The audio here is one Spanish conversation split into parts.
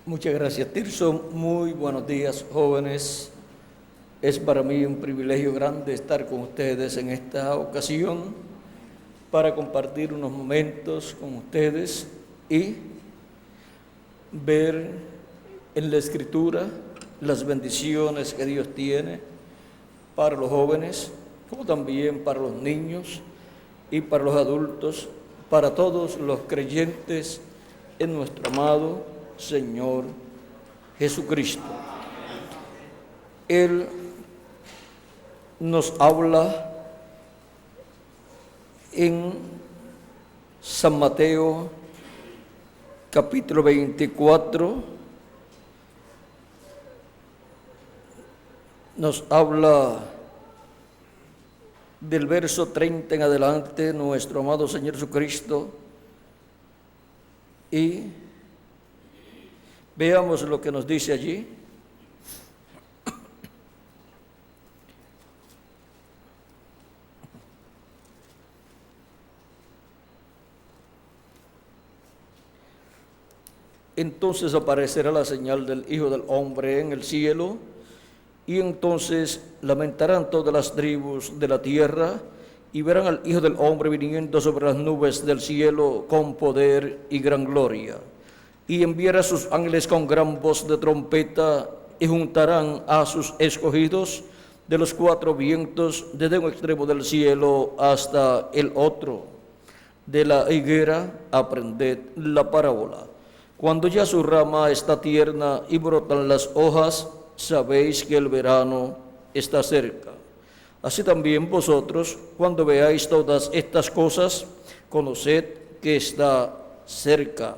Muchas gracias, Tirso. Muy buenos días, jóvenes. Es para mí un privilegio grande estar con ustedes en esta ocasión para compartir unos momentos con ustedes y ver en la Escritura las bendiciones que Dios tiene para los jóvenes, como también para los niños y para los adultos, para todos los creyentes en nuestro amado Señor Jesucristo. Él nos habla en San Mateo capítulo 24, nos habla del verso 30 en adelante, nuestro amado Señor Jesucristo, y veamos lo que nos dice allí. Entonces aparecerá la señal del Hijo del Hombre en el cielo, y entonces lamentarán todas las tribus de la tierra, y verán al Hijo del Hombre viniendo sobre las nubes del cielo con poder y gran gloria. Y enviará a sus ángeles con gran voz de trompeta, y juntarán a sus escogidos de los cuatro vientos, desde un extremo del cielo hasta el otro. De la higuera aprended la parábola. Cuando ya su rama está tierna y brotan las hojas, sabéis que el verano está cerca. Así también vosotros, cuando veáis todas estas cosas, conoced que está cerca,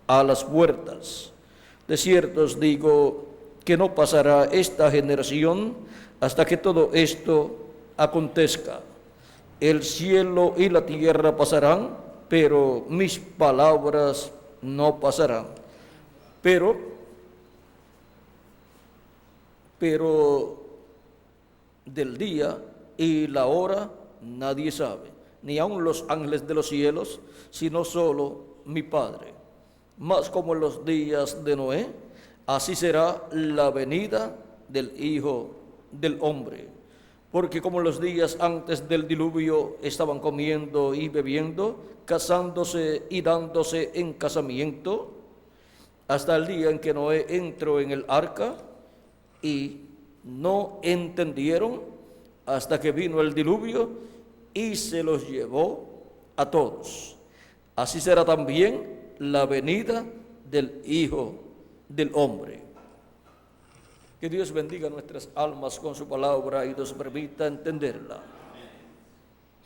a las puertas. De cierto os digo que no pasará esta generación hasta que todo esto acontezca. El cielo y la tierra pasarán, pero mis palabras no pasarán. Pero del día y la hora nadie sabe, ni aun los ángeles de los cielos, sino solo mi Padre. Mas como en los días de Noé, así será la venida del Hijo del Hombre. Porque como en los días antes del diluvio estaban comiendo y bebiendo, casándose y dándose en casamiento, hasta el día en que Noé entró en el arca, y no entendieron hasta que vino el diluvio y se los llevó a todos. Así será también la venida del Hijo del Hombre. Que Dios bendiga nuestras almas con su palabra y nos permita entenderla.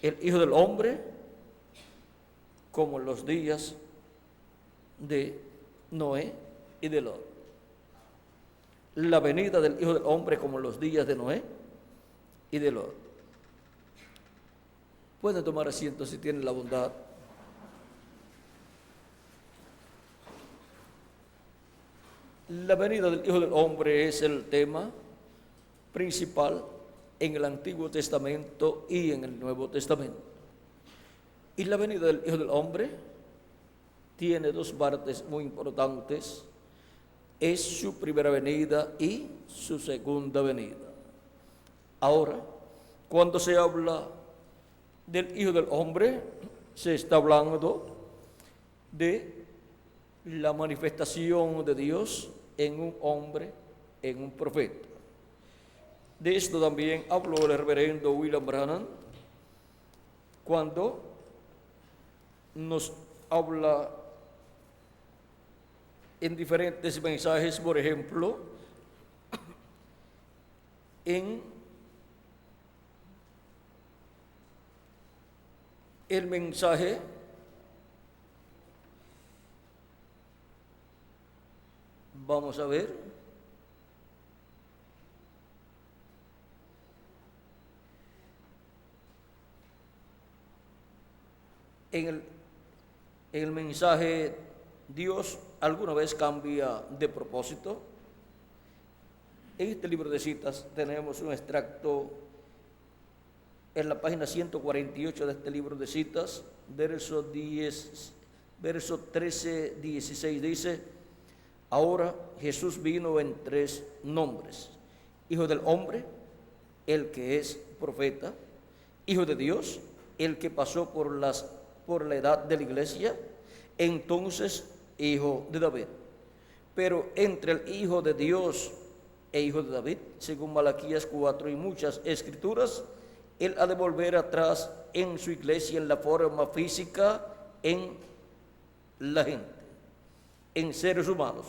El Hijo del Hombre, como en los días de Noé y de Lot. La venida del Hijo del Hombre como en los días de Noé y de Lot. Pueden tomar asiento si tienen la bondad. La venida del Hijo del Hombre es el tema principal en el Antiguo Testamento y en el Nuevo Testamento. Y la venida del Hijo del Hombre tiene dos partes muy importantes. Es su primera venida y su segunda venida. Ahora, cuando se habla del Hijo del Hombre, se está hablando de la manifestación de Dios en un hombre, en un profeta. De esto también habló el reverendo William Branham cuando nos habla en diferentes mensajes, por ejemplo, en el mensaje vamos a ver en el mensaje Dios alguna vez cambia de propósito. En este libro de citas tenemos un extracto en la página 148 de este libro de citas, verso 13, 16, dice: Ahora Jesús vino en tres nombres: Hijo del hombre, el que es profeta; Hijo de Dios, el que pasó por la edad de la iglesia; entonces Hijo de David. Pero entre el Hijo de Dios e Hijo de David, según Malaquías 4 y muchas escrituras, Él ha de volver atrás en su iglesia en la forma física, en la gente, en seres humanos,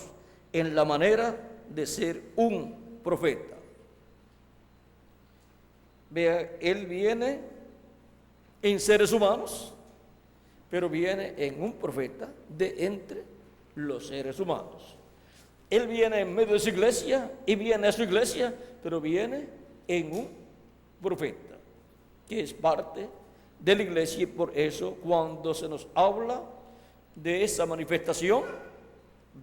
en la manera de ser un profeta. Vea, Él viene en seres humanos, pero viene en un profeta de entre los seres humanos. Él viene en medio de su iglesia y viene a su iglesia, pero viene en un profeta, que es parte de la iglesia. Y por eso, cuando se nos habla de esa manifestación,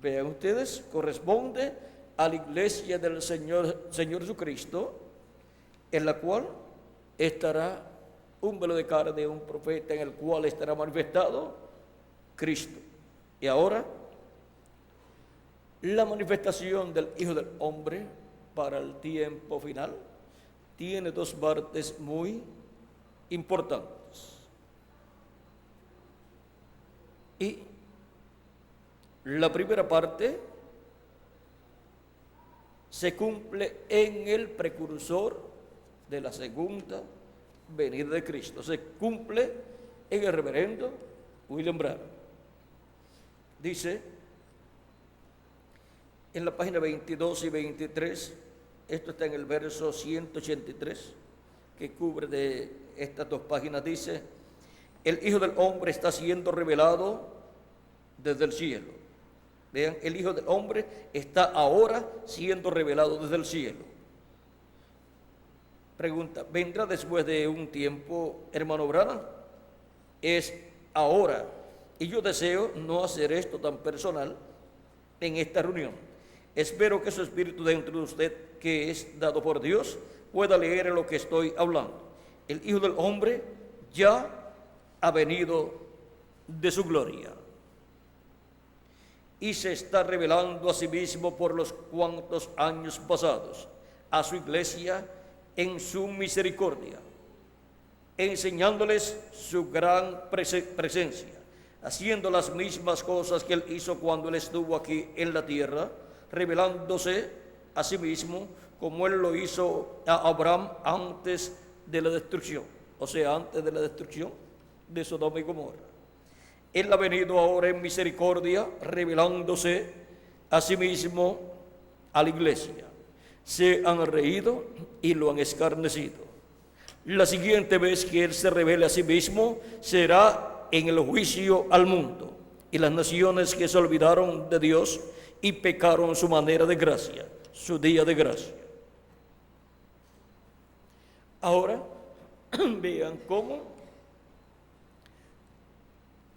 vean ustedes, corresponde a la iglesia del Señor Jesucristo, en la cual estará un velo de carne de un profeta, en el cual estará manifestado Cristo. Y ahora, la manifestación del Hijo del Hombre para el tiempo final tiene dos partes muy importantes. Y la primera parte se cumple en el precursor de la segunda venida de Cristo. Se cumple en el reverendo William Branham. Dice en la página 22 y 23, esto está en el verso 183, que cubre de estas dos páginas, dice: el Hijo del Hombre está siendo revelado desde el cielo. Vean, el Hijo del Hombre está ahora siendo revelado desde el cielo. Pregunta: ¿vendrá después de un tiempo, hermano Branham? Es ahora. Y yo deseo no hacer esto tan personal en esta reunión. Espero que su espíritu dentro de usted, que es dado por Dios, pueda leer en lo que estoy hablando. El Hijo del Hombre ya ha venido de su gloria y se está revelando a sí mismo por los cuantos años pasados a su iglesia en su misericordia, enseñándoles su gran presencia, haciendo las mismas cosas que Él hizo cuando Él estuvo aquí en la tierra, revelándose a sí mismo como Él lo hizo a Abraham antes de la destrucción, o sea, antes de la destrucción de Sodoma y Gomorra. Él ha venido ahora en misericordia, revelándose a sí mismo a la iglesia. Se han reído y lo han escarnecido. La siguiente vez que Él se revele a sí mismo será en el juicio al mundo y las naciones que se olvidaron de Dios y pecaron su manera de gracia, su día de gracia. Ahora, vean cómo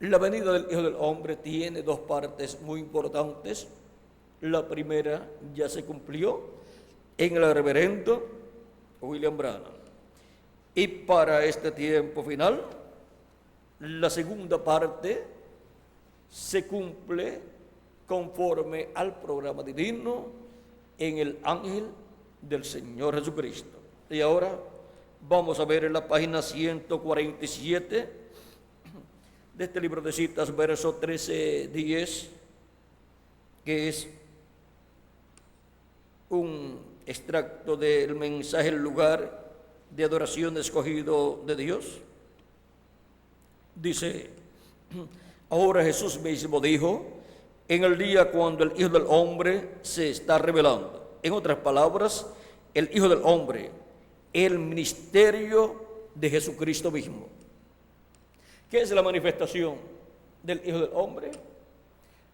la venida del Hijo del Hombre tiene dos partes muy importantes. La primera ya se cumplió en el reverendo William Branham. Y para este tiempo final, la segunda parte se cumple conforme al programa divino en el ángel del Señor Jesucristo. Y ahora vamos a ver en la página 147 de este libro de citas, verso 13:10, que es un extracto del mensaje, el lugar de adoración escogido de Dios. Dice: ahora Jesús mismo dijo, en el día cuando el Hijo del Hombre se está revelando. En otras palabras, el Hijo del Hombre, el ministerio de Jesucristo mismo. ¿Qué es la manifestación del Hijo del Hombre?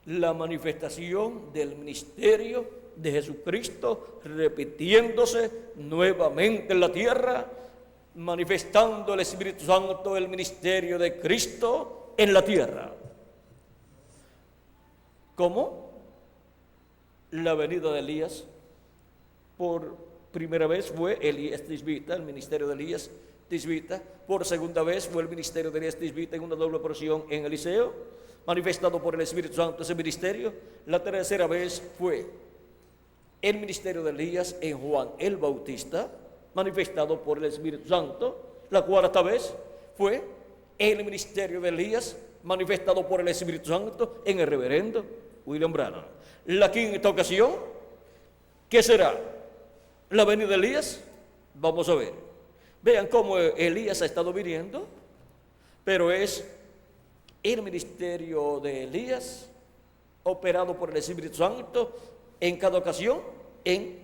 La manifestación del ministerio de Jesucristo, repitiéndose nuevamente en la tierra, manifestando el Espíritu Santo, el ministerio de Cristo en la tierra. ¿Cómo? La venida de Elías, por primera vez fue Elías Tisbita, el ministerio de Elías Tisbita. Por segunda vez fue el ministerio de Elías Tisbita en una doble porción en Eliseo. manifestado por el Espíritu Santo ese ministerio. La tercera vez fue el ministerio de Elías en Juan el Bautista, manifestado por el Espíritu Santo. La cuarta vez fue el ministerio de Elías, manifestado por el Espíritu Santo en el reverendo William Branham. La quinta ocasión, ¿qué será? ¿La venida de Elías? Vamos a ver. Vean cómo Elías ha estado viniendo, pero es el ministerio de Elías, operado por el Espíritu Santo, en cada ocasión, en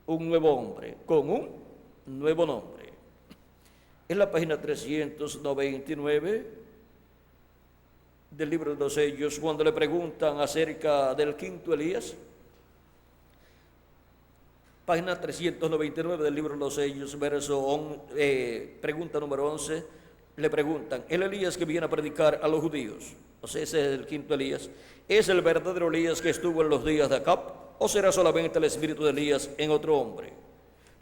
un nuevo hombre, con un nuevo nombre. En la página 399 del libro de los Sellos, cuando le preguntan acerca del quinto Elías, página 399 del libro de los Sellos, pregunta número 11, le preguntan: el Elías que viene a predicar a los judíos, o sea, ese es el quinto Elías, ¿es el verdadero Elías que estuvo en los días de Acab, o será solamente el espíritu de Elías en otro hombre?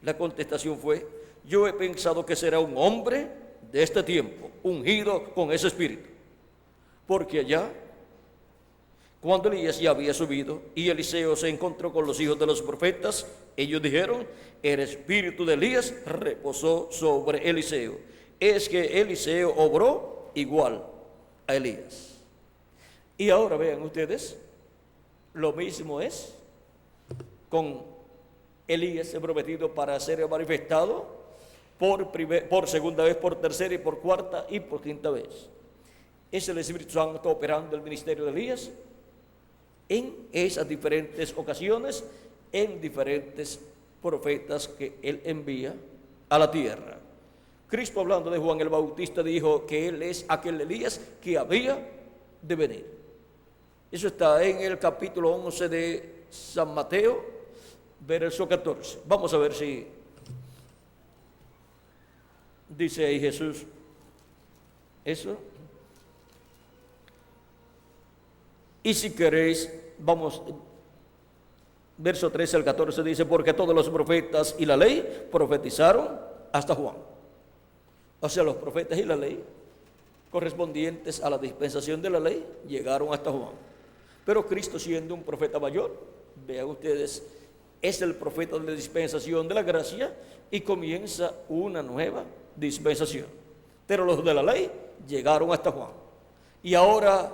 La contestación fue: yo he pensado que será un hombre de este tiempo, ungido con ese espíritu, porque allá, cuando Elías ya había subido y Eliseo se encontró con los hijos de los profetas, ellos dijeron: el espíritu de Elías reposó sobre Eliseo. Es que Eliseo obró igual a Elías. Y ahora vean ustedes, lo mismo es con Elías prometido para ser manifestado por segunda vez, por tercera y por cuarta y por quinta vez. Es el Espíritu Santo operando el ministerio de Elías en esas diferentes ocasiones, en diferentes profetas que él envía a la tierra. Cristo, hablando de Juan el Bautista, dijo que él es aquel Elías que había de venir. Eso está en el capítulo 11 de San Mateo, verso 14. Vamos a ver si dice ahí Jesús eso. Y si queréis, vamos, verso 13 al 14 dice: porque todos los profetas y la ley profetizaron hasta Juan. O sea, los profetas y la ley correspondientes a la dispensación de la ley llegaron hasta Juan. Pero Cristo, siendo un profeta mayor, vean ustedes, es el profeta de la dispensación de la gracia y comienza una nueva dispensación. Pero los de la ley llegaron hasta Juan. Y ahora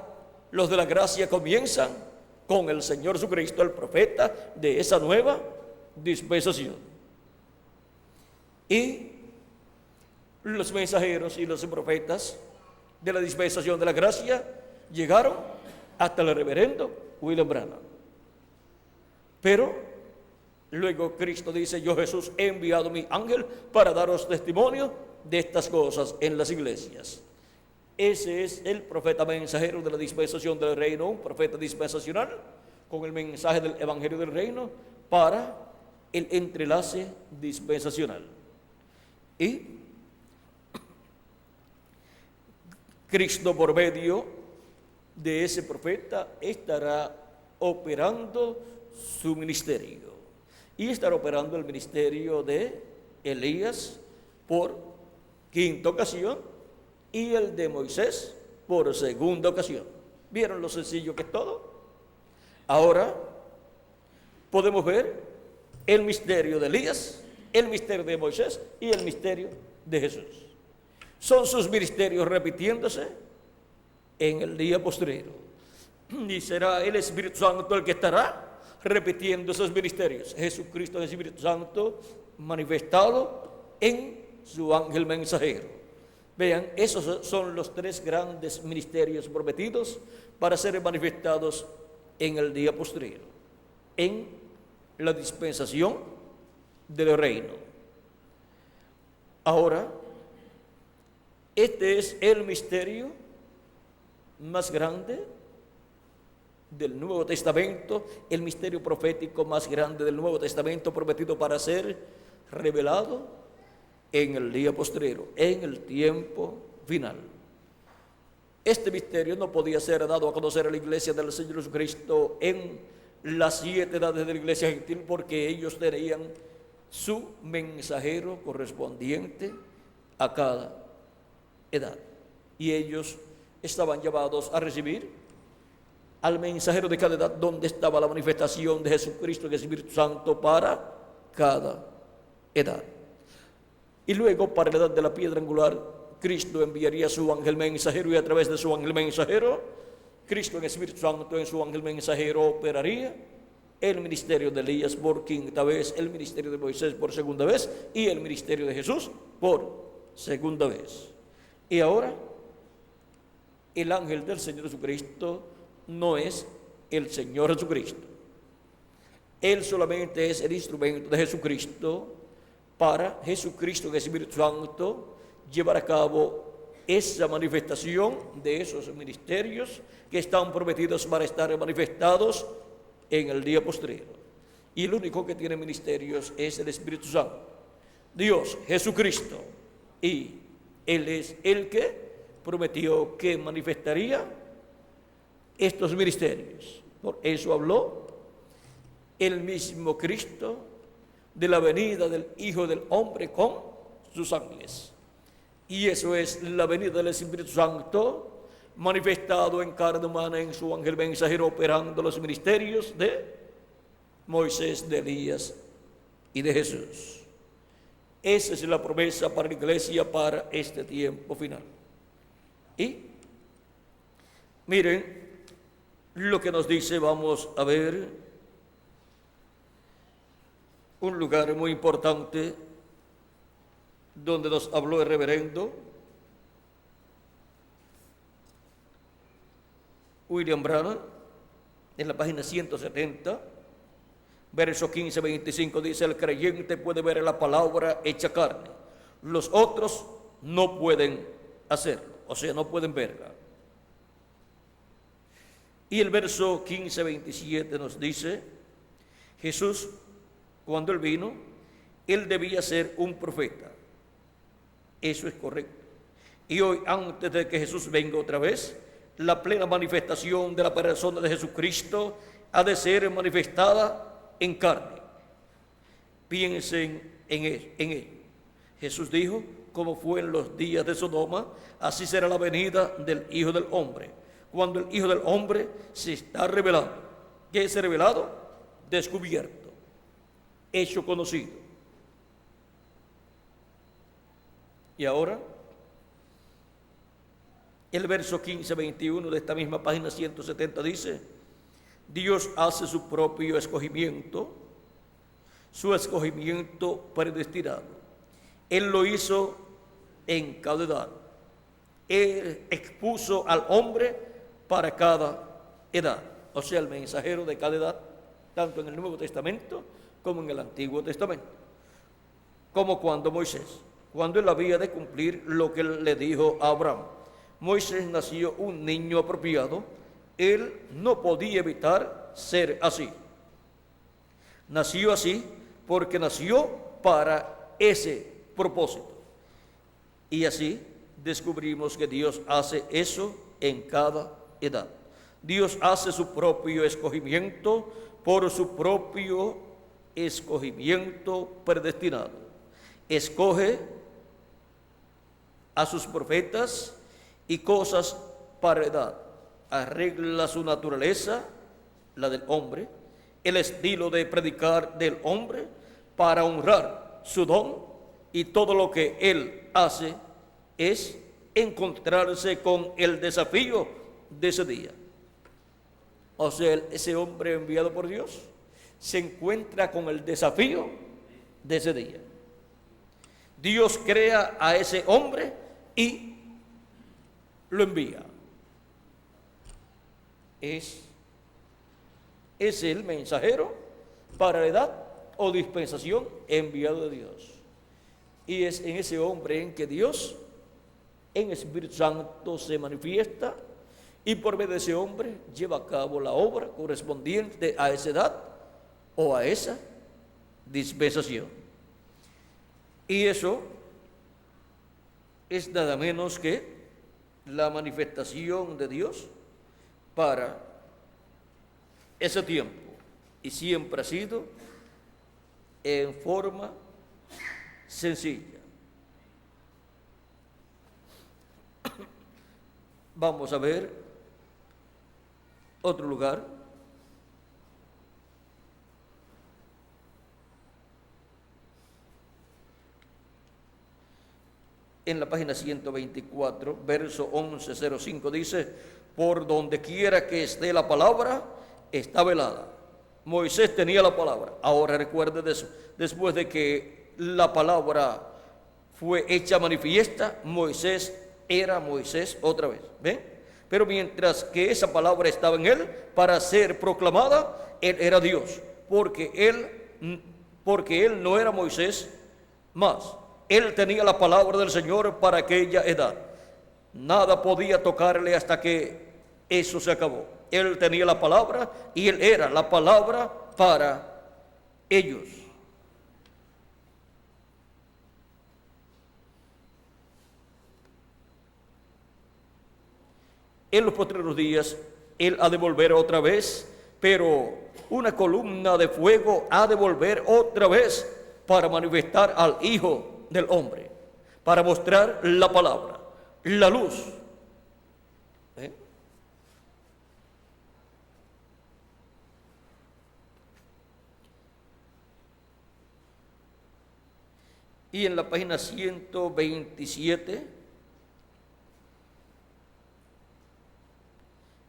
los de la gracia comienzan con el Señor Jesucristo, el profeta de esa nueva dispensación. Y los mensajeros y los profetas de la dispensación de la gracia llegaron hasta el reverendo William Branham. Pero luego Cristo dice: yo, Jesús, he enviado mi ángel para daros testimonio de estas cosas en las iglesias. Ese es el profeta mensajero de la dispensación del reino, un profeta dispensacional con el mensaje del evangelio del reino para el entrelace dispensacional. Y Cristo, por medio de ese profeta, estará operando su ministerio. Y estará operando el ministerio de Elías por quinta ocasión y el de Moisés por segunda ocasión. ¿Vieron lo sencillo que es todo? Ahora podemos ver el misterio de Elías, el misterio de Moisés y el misterio de Jesús. Son sus ministerios repitiéndose en el día postrero. Y será el Espíritu Santo el que estará repitiendo esos ministerios. Jesucristo, el Espíritu Santo manifestado en su ángel mensajero. Vean, esos son los tres grandes ministerios prometidos para ser manifestados en el día postrero, en la dispensación del reino. Ahora, este es el misterio más grande del Nuevo Testamento, el misterio profético más grande del Nuevo Testamento, prometido para ser revelado en el día postrero, en el tiempo final. Este misterio no podía ser dado a conocer a la iglesia del Señor Jesucristo en las 7 edades de la iglesia gentil, porque ellos tenían su mensajero correspondiente a cada edad. Y ellos estaban llamados a recibir al mensajero de cada edad, donde estaba la manifestación de Jesucristo, el Espíritu Santo, para cada edad. Y luego, para la edad de la piedra angular, Cristo enviaría su ángel mensajero, y a través de su ángel mensajero, Cristo en Espíritu Santo en su ángel mensajero operaría el ministerio de Elías por quinta vez, el ministerio de Moisés por segunda vez y el ministerio de Jesús por segunda vez. Y ahora, el ángel del Señor Jesucristo no es el Señor Jesucristo. Él solamente es el instrumento de Jesucristo para Jesucristo, el Espíritu Santo, llevar a cabo esa manifestación de esos ministerios que están prometidos para estar manifestados en el día postrero. Y el único que tiene ministerios es el Espíritu Santo, Dios, Jesucristo. Y Él es el que prometió que manifestaría estos ministerios. Por eso habló el mismo Cristo de la venida del Hijo del Hombre con sus ángeles. Y eso es la venida del Espíritu Santo manifestado en carne humana en su ángel mensajero, operando los ministerios de Moisés, de Elías y de Jesús. Esa es la promesa para la iglesia para este tiempo final. Y miren lo que nos dice. Vamos a ver un lugar muy importante donde nos habló el reverendo William Branham, en la página 170, verso 15-25, dice: el creyente puede ver la palabra hecha carne, los otros no pueden hacerlo, o sea, no pueden verla. Y el verso 15-27 nos dice: Jesús, cuando Él vino, Él debía ser un profeta. Eso es correcto. Y hoy, antes de que Jesús venga otra vez, la plena manifestación de la persona de Jesucristo ha de ser manifestada en carne. Piensen en él. Jesús dijo: como fue en los días de Sodoma, así será la venida del Hijo del Hombre. Cuando el Hijo del Hombre se está revelando. ¿Qué es revelado? Descubierto, hecho conocido. Y ahora, el verso 15-21 de esta misma página 170 dice: Dios hace su propio escogimiento, su escogimiento predestinado. Él lo hizo en cada edad. Él expuso al hombre para cada edad, o sea, el mensajero de cada edad, tanto en el Nuevo Testamento como en el Antiguo Testamento. Como cuando Moisés, cuando él había de cumplir lo que él le dijo a Abraham. Moisés nació un niño apropiado, él no podía evitar ser así. Nació así porque nació para ese propósito. Y así descubrimos que Dios hace eso en cada edad. Dios hace su propio escogimiento por su propio escogimiento predestinado. Escoge a sus profetas y cosas para edad. Arregla su naturaleza, la del hombre, el estilo de predicar del hombre, para honrar su don, y todo lo que él hace es encontrarse con el desafío de ese día. O sea, ese hombre enviado por Dios se encuentra con el desafío de ese día. Dios crea a ese hombre y lo envía. Es el mensajero para la edad o dispensación enviado de Dios. Y es en ese hombre en que Dios, en Espíritu Santo, se manifiesta, y por medio de ese hombre lleva a cabo la obra correspondiente a esa edad o a esa dispensación. Y eso es nada menos que la manifestación de Dios para ese tiempo, y siempre ha sido en forma sencilla. Vamos a ver otro lugar. En la página 124, verso 11:05 dice: por donde quiera que esté la palabra, está velada. Moisés tenía la palabra. Ahora recuerde de eso. Después de que la palabra fue hecha manifiesta, Moisés era Moisés otra vez. ¿Ven? Pero mientras que esa palabra estaba en él para ser proclamada, él era Dios. Porque él no era Moisés más. Él tenía la palabra del Señor para aquella edad. Nada podía tocarle hasta que eso se acabó. Él tenía la palabra y él era la palabra para ellos. En los postreros días, él ha de volver otra vez, pero una columna de fuego ha de volver otra vez para manifestar al Hijo del Hombre, para mostrar la palabra, la luz. Y en la página 127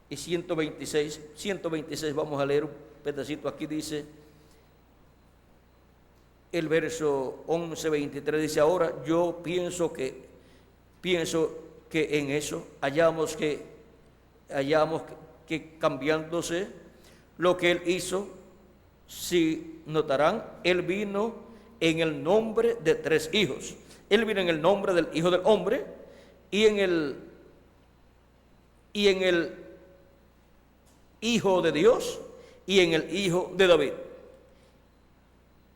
y 126 vamos a leer un pedacito. Aquí dice el verso 11:23, dice: ahora yo pienso que en eso hallamos que cambiándose lo que él hizo, si notarán, él vino en el nombre de tres hijos. Él vino en el nombre del Hijo del Hombre y en el Hijo de Dios y en el Hijo de David.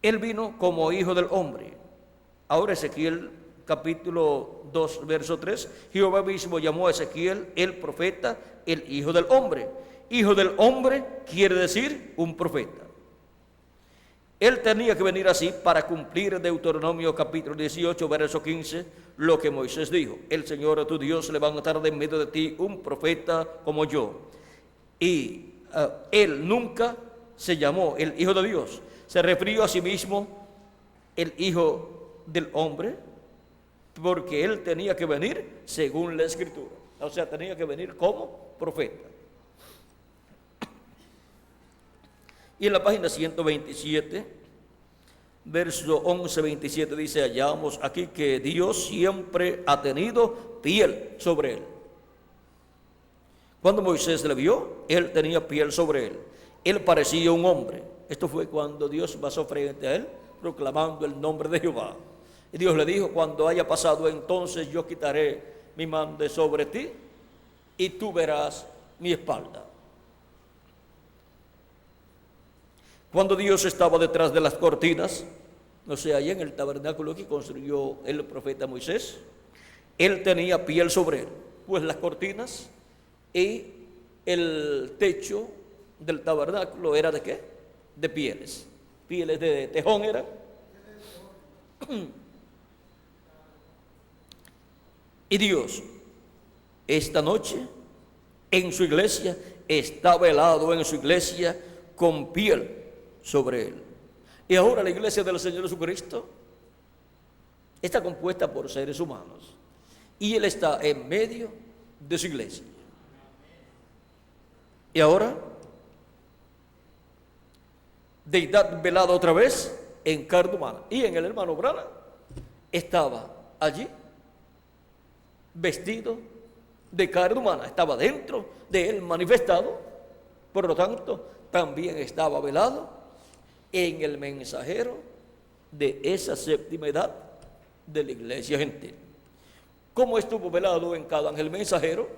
Él vino como Hijo del Hombre. Ahora Ezequiel capítulo 2 verso 3, Jehová mismo llamó a Ezequiel el profeta, el Hijo del Hombre. Hijo del Hombre quiere decir un profeta. Él tenía que venir así para cumplir Deuteronomio capítulo 18 verso 15, lo que Moisés dijo: el Señor tu Dios levantará de en medio de ti un profeta como yo. Y él nunca se llamó el Hijo de Dios, se refirió a sí mismo el Hijo del Hombre, porque él tenía que venir según la Escritura, o sea, tenía que venir como profeta. Y en la página 127, verso 11-27 dice: hallamos aquí que Dios siempre ha tenido piel sobre él. Cuando Moisés le vio, él tenía piel sobre él. Él parecía un hombre. Esto fue cuando Dios pasó frente a él, proclamando el nombre de Jehová. Y Dios le dijo: cuando haya pasado, entonces yo quitaré mi mano de sobre ti y tú verás mi espalda. Cuando Dios estaba detrás de las cortinas, o sea, allá en el tabernáculo que construyó el profeta Moisés, él tenía piel sobre él, pues las cortinas y el techo del tabernáculo era ¿de qué? De pieles de tejón eran. Y Dios esta noche en su iglesia está velado en su iglesia con piel sobre él. Y ahora la iglesia del Señor Jesucristo está compuesta por seres humanos y él está en medio de su iglesia. Y ahora deidad velada otra vez en carne humana. Y en el hermano Brana estaba allí vestido de carne humana, estaba dentro de él manifestado, por lo tanto también estaba velado en el mensajero de esa séptima edad de la iglesia gentil. ¿Cómo estuvo velado en cada ángel mensajero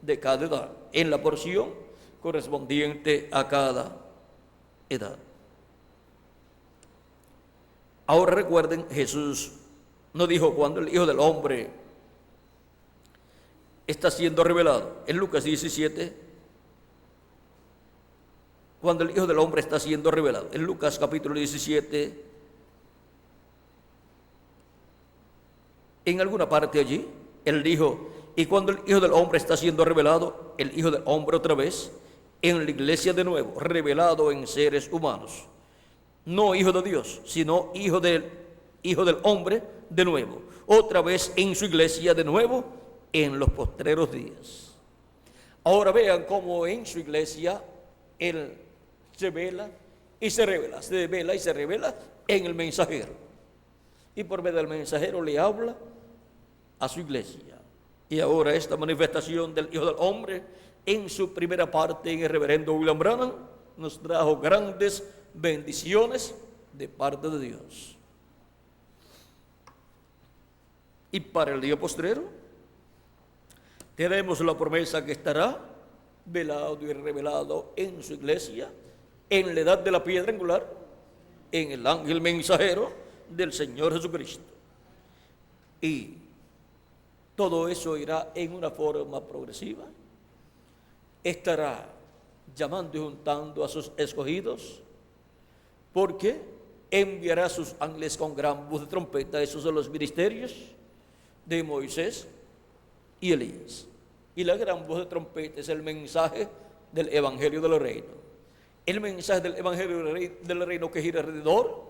de cada edad? En la porción correspondiente a cada edad. Ahora recuerden, Jesús no dijo cuando el Hijo del Hombre está siendo revelado. En Lucas 17, cuando el Hijo del Hombre está siendo revelado. En Lucas capítulo 17, en alguna parte allí, él dijo: Y cuando el Hijo del Hombre está siendo revelado, el Hijo del Hombre otra vez, en la iglesia de nuevo, revelado en seres humanos. No Hijo de Dios, sino Hijo del Hombre de nuevo. Otra vez en su iglesia de nuevo, en los postreros días. Ahora vean cómo en su iglesia Él se vela y se revela, se vela y se revela en el mensajero. Y por medio del mensajero le habla a su iglesia. Y ahora esta manifestación del Hijo del Hombre en su primera parte en el reverendo William Branham nos trajo grandes bendiciones de parte de Dios. Y para el día postrero tenemos la promesa que estará velado y revelado en su iglesia, en la edad de la piedra angular, en el ángel mensajero del Señor Jesucristo. Y todo eso irá en una forma progresiva. Estará llamando y juntando a sus escogidos, porque enviará a sus ángeles con gran voz de trompeta. Esos son los ministerios de Moisés y Elías. Y la gran voz de trompeta es el mensaje del Evangelio del Reino. El mensaje del Evangelio del Reino que gira alrededor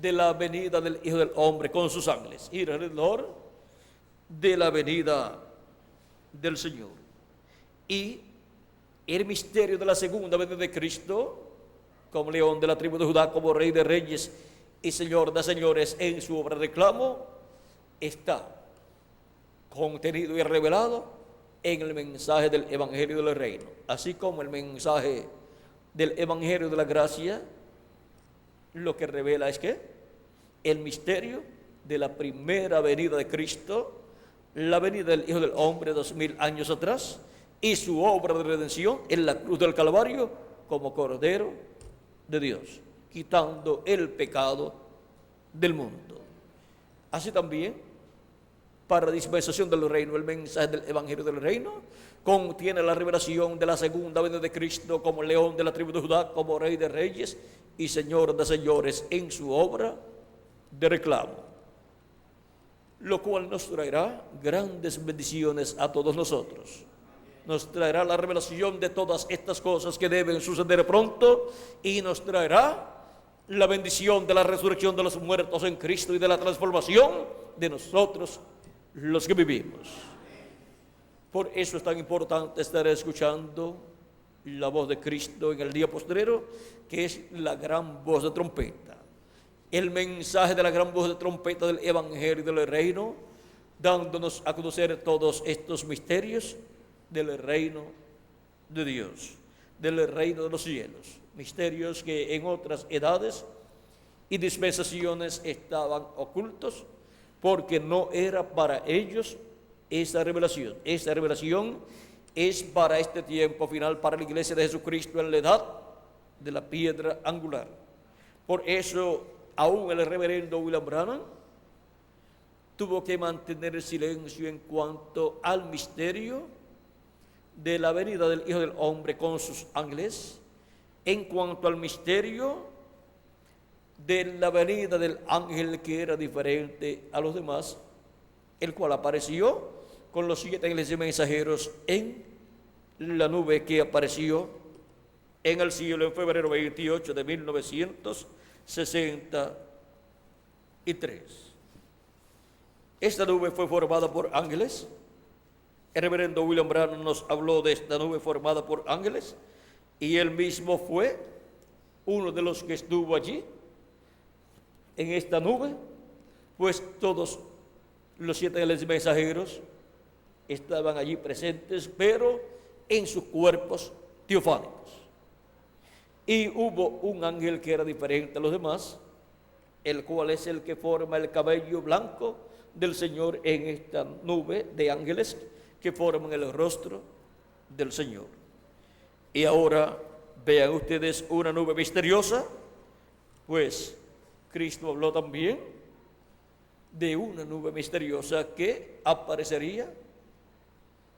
de la venida del Hijo del Hombre con sus ángeles, gira alrededor de la venida del Señor. Y el misterio de la segunda venida de Cristo, como león de la tribu de Judá, como rey de reyes y señor de señores, en su obra de reclamo, está contenido y revelado en el mensaje del Evangelio del Reino, así como el mensaje del Evangelio de la gracia. Lo que revela es que el misterio de la primera venida de Cristo, la venida del Hijo del Hombre 2000 años atrás, y su obra de redención en la cruz del Calvario como Cordero de Dios, quitando el pecado del mundo. Así también, para la dispensación del reino, el mensaje del Evangelio del Reino contiene la revelación de la segunda venida de Cristo como león de la tribu de Judá, como rey de reyes y señor de señores en su obra de reclamo, lo cual nos traerá grandes bendiciones a todos nosotros. Nos traerá la revelación de todas estas cosas que deben suceder pronto, y nos traerá la bendición de la resurrección de los muertos en Cristo y de la transformación de nosotros los que vivimos. Por eso es tan importante estar escuchando la voz de Cristo en el día postrero, que es la gran voz de trompeta. El mensaje de la gran voz de trompeta del Evangelio del Reino, dándonos a conocer todos estos misterios del reino de Dios, del reino de los cielos, misterios que en otras edades y dispensaciones estaban ocultos, porque no era para ellos esa revelación. Esa revelación es para este tiempo final, para la iglesia de Jesucristo en la edad de la piedra angular. Por eso, aún el reverendo William Branham tuvo que mantener el silencio en cuanto al misterio de la venida del Hijo del Hombre con sus ángeles, en cuanto al misterio de la venida del ángel que era diferente a los demás, el cual apareció con los 7 ángeles y mensajeros en la nube que apareció en el cielo en febrero 28 de 1963. Esta nube fue formada por ángeles. El reverendo William Branham nos habló de esta nube formada por ángeles, y él mismo fue uno de los que estuvo allí en esta nube, pues todos los 7 ángeles mensajeros estaban allí presentes, pero en sus cuerpos teofánicos. Y hubo un ángel que era diferente a los demás, el cual es el que forma el cabello blanco del Señor en esta nube de ángeles que forman el rostro del Señor. Y ahora vean ustedes una nube misteriosa, pues Cristo habló también de una nube misteriosa que aparecería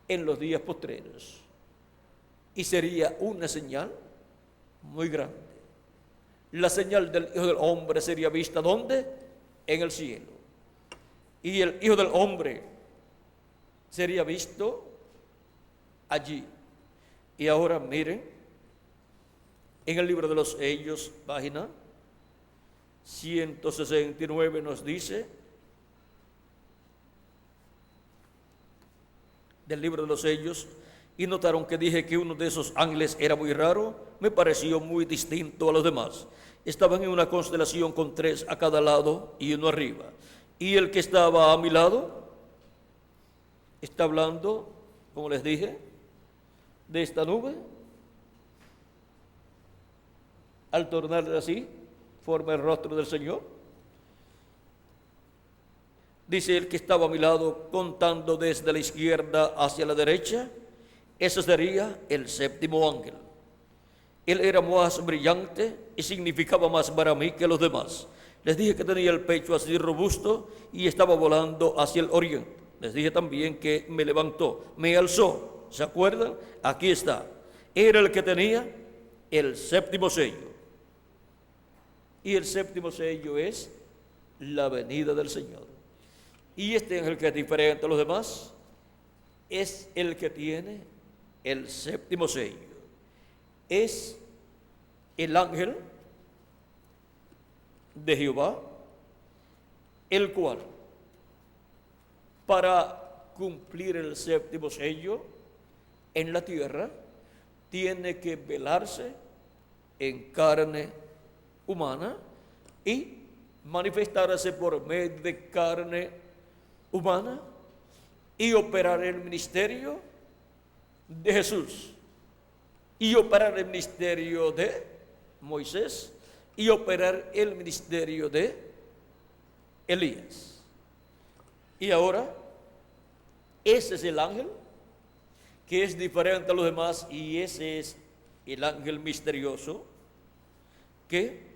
en los días postreros, y sería una señal muy grande. La señal del Hijo del Hombre sería vista ¿dónde? En el cielo. Y el Hijo del Hombre sería visto allí. Y ahora miren, en el libro de los Hechos, página 169 nos dice, del libro de los Hechos, y notaron que dije que uno de esos ángeles era muy raro, me pareció muy distinto a los demás. Estaban en una constelación con 3 a cada lado y uno arriba. Y el que estaba a mi lado está hablando, como les dije, de esta nube. Al tornar así, forma el rostro del Señor. Dice el que estaba a mi lado, contando desde la izquierda hacia la derecha, ese sería el 7º ángel. Él era más brillante y significaba más para mí que los demás. Les dije que tenía el pecho así robusto y estaba volando hacia el oriente. Les dije también que me levantó, me alzó. ¿Se acuerdan? Aquí está. Era el que tenía el 7º sello. Y el 7º sello es la venida del Señor. Y este ángel, que es diferente a los demás, es el que tiene el 7º sello. Es el ángel de Jehová, el cual, para cumplir el 7º sello en la tierra, tiene que velarse en carne humana y manifestarse por medio de carne humana y operar el ministerio de Jesús, y operar el ministerio de Moisés, y operar el ministerio de Elías. Y ahora, ese es el ángel que es diferente a los demás, y ese es el ángel misterioso que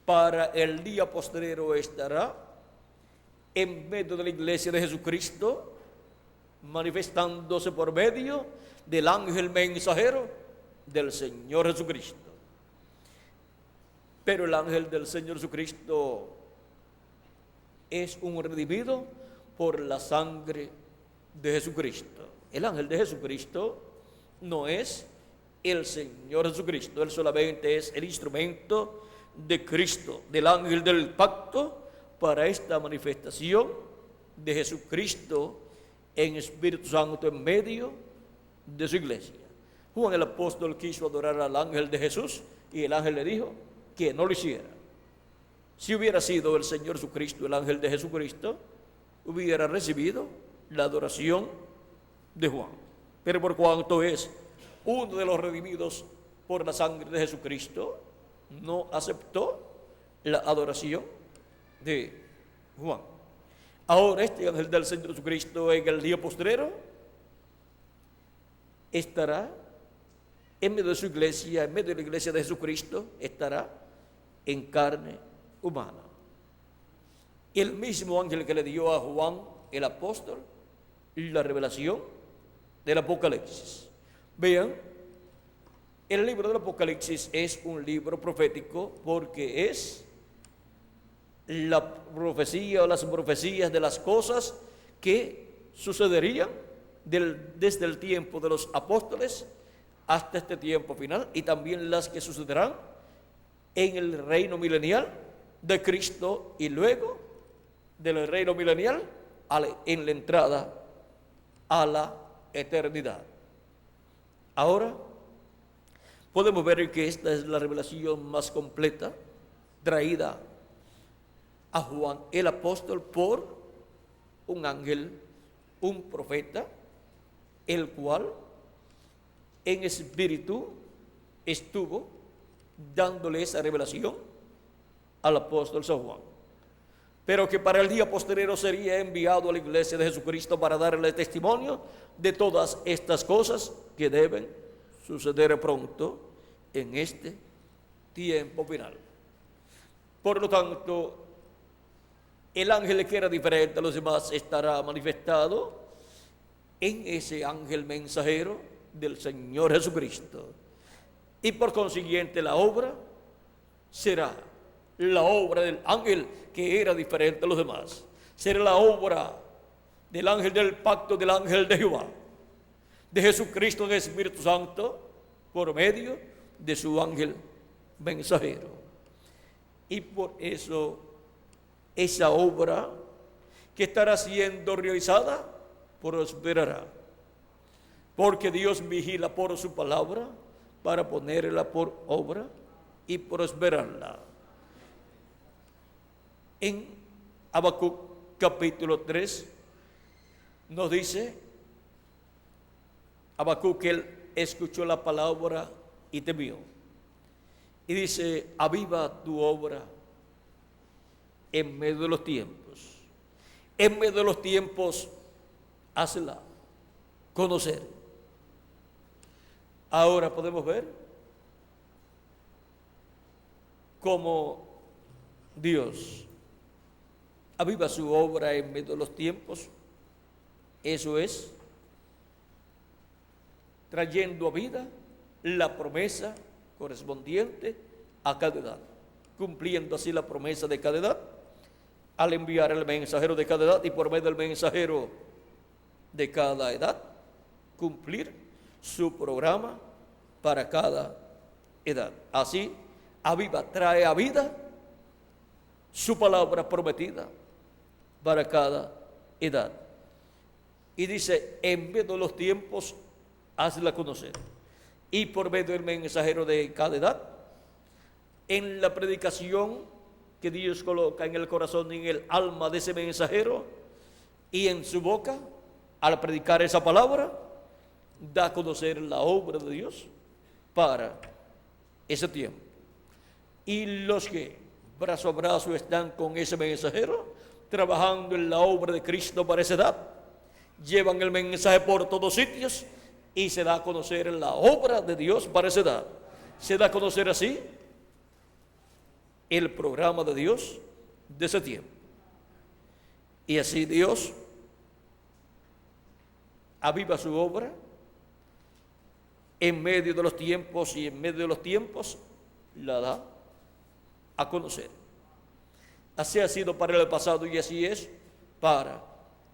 para el día postrero estará en medio de la iglesia de Jesucristo, manifestándose por medio del ángel mensajero del Señor Jesucristo. Pero el ángel del Señor Jesucristo es un redimido por la sangre de Jesucristo. El ángel de Jesucristo no es el Señor Jesucristo, él solamente es el instrumento de Cristo, del ángel del pacto, para esta manifestación de Jesucristo en Espíritu Santo en medio de su iglesia. Juan el apóstol quiso adorar al ángel de Jesús y el ángel le dijo que no lo hiciera. Si hubiera sido el Señor Jesucristo el ángel de Jesucristo, hubiera recibido la adoración de Juan. Pero por cuanto es uno de los redimidos por la sangre de Jesucristo, no aceptó la adoración de Juan. Ahora este ángel del Señor Jesucristo en el día postrero estará en medio de su iglesia, en medio de la iglesia de Jesucristo, estará en carne humana. El mismo ángel que le dio a Juan el apóstol la revelación del Apocalipsis. Vean, el libro del Apocalipsis es un libro profético porque es la profecía o las profecías de las cosas que sucederían desde el tiempo de los apóstoles hasta este tiempo final, y también las que sucederán en el reino milenial de Cristo y luego del reino milenial en la entrada a la eternidad. Ahora podemos ver que esta es la revelación más completa traída a Juan el apóstol por un ángel, un profeta, el cual en espíritu estuvo dándole esa revelación al apóstol San Juan, pero que para el día posterior sería enviado a la iglesia de Jesucristo para darle testimonio de todas estas cosas que deben suceder pronto en este tiempo final. Por lo tanto, el ángel que era diferente a los demás estará manifestado en ese ángel mensajero del Señor Jesucristo. Y por consiguiente la obra será la obra del ángel que era diferente a los demás. Será la obra del ángel del pacto, del ángel de Jehová, de Jesucristo, del Espíritu Santo, por medio de su ángel mensajero. Y por eso esa obra que estará siendo realizada prosperará, porque Dios vigila por su palabra para ponerla por obra y prosperarla. En Habacuc capítulo 3 nos dice Habacuc que él escuchó la palabra y temió. Y dice: aviva tu obra en medio de los tiempos. En medio de los tiempos, hazla conocer. Ahora podemos ver cómo Dios aviva su obra en medio de los tiempos. Eso es trayendo a vida la promesa correspondiente a cada edad, cumpliendo así la promesa de cada edad al enviar el mensajero de cada edad, y por medio del mensajero de cada edad cumplir su programa para cada edad. Así aviva, trae a vida su palabra prometida para cada edad. Y dice: en medio de los tiempos, hazla conocer. Y por medio del mensajero de cada edad, en la predicación que Dios coloca en el corazón y en el alma de ese mensajero y en su boca, al predicar esa palabra, da a conocer la obra de Dios para ese tiempo. Y los que brazo a brazo están con ese mensajero, trabajando en la obra de Cristo para esa edad, llevan el mensaje por todos sitios y se da a conocer la obra de Dios para esa edad. Se da a conocer así el programa de Dios de ese tiempo. Y así Dios aviva su obra en medio de los tiempos, y en medio de los tiempos la da a conocer. Así ha sido para el pasado y así es para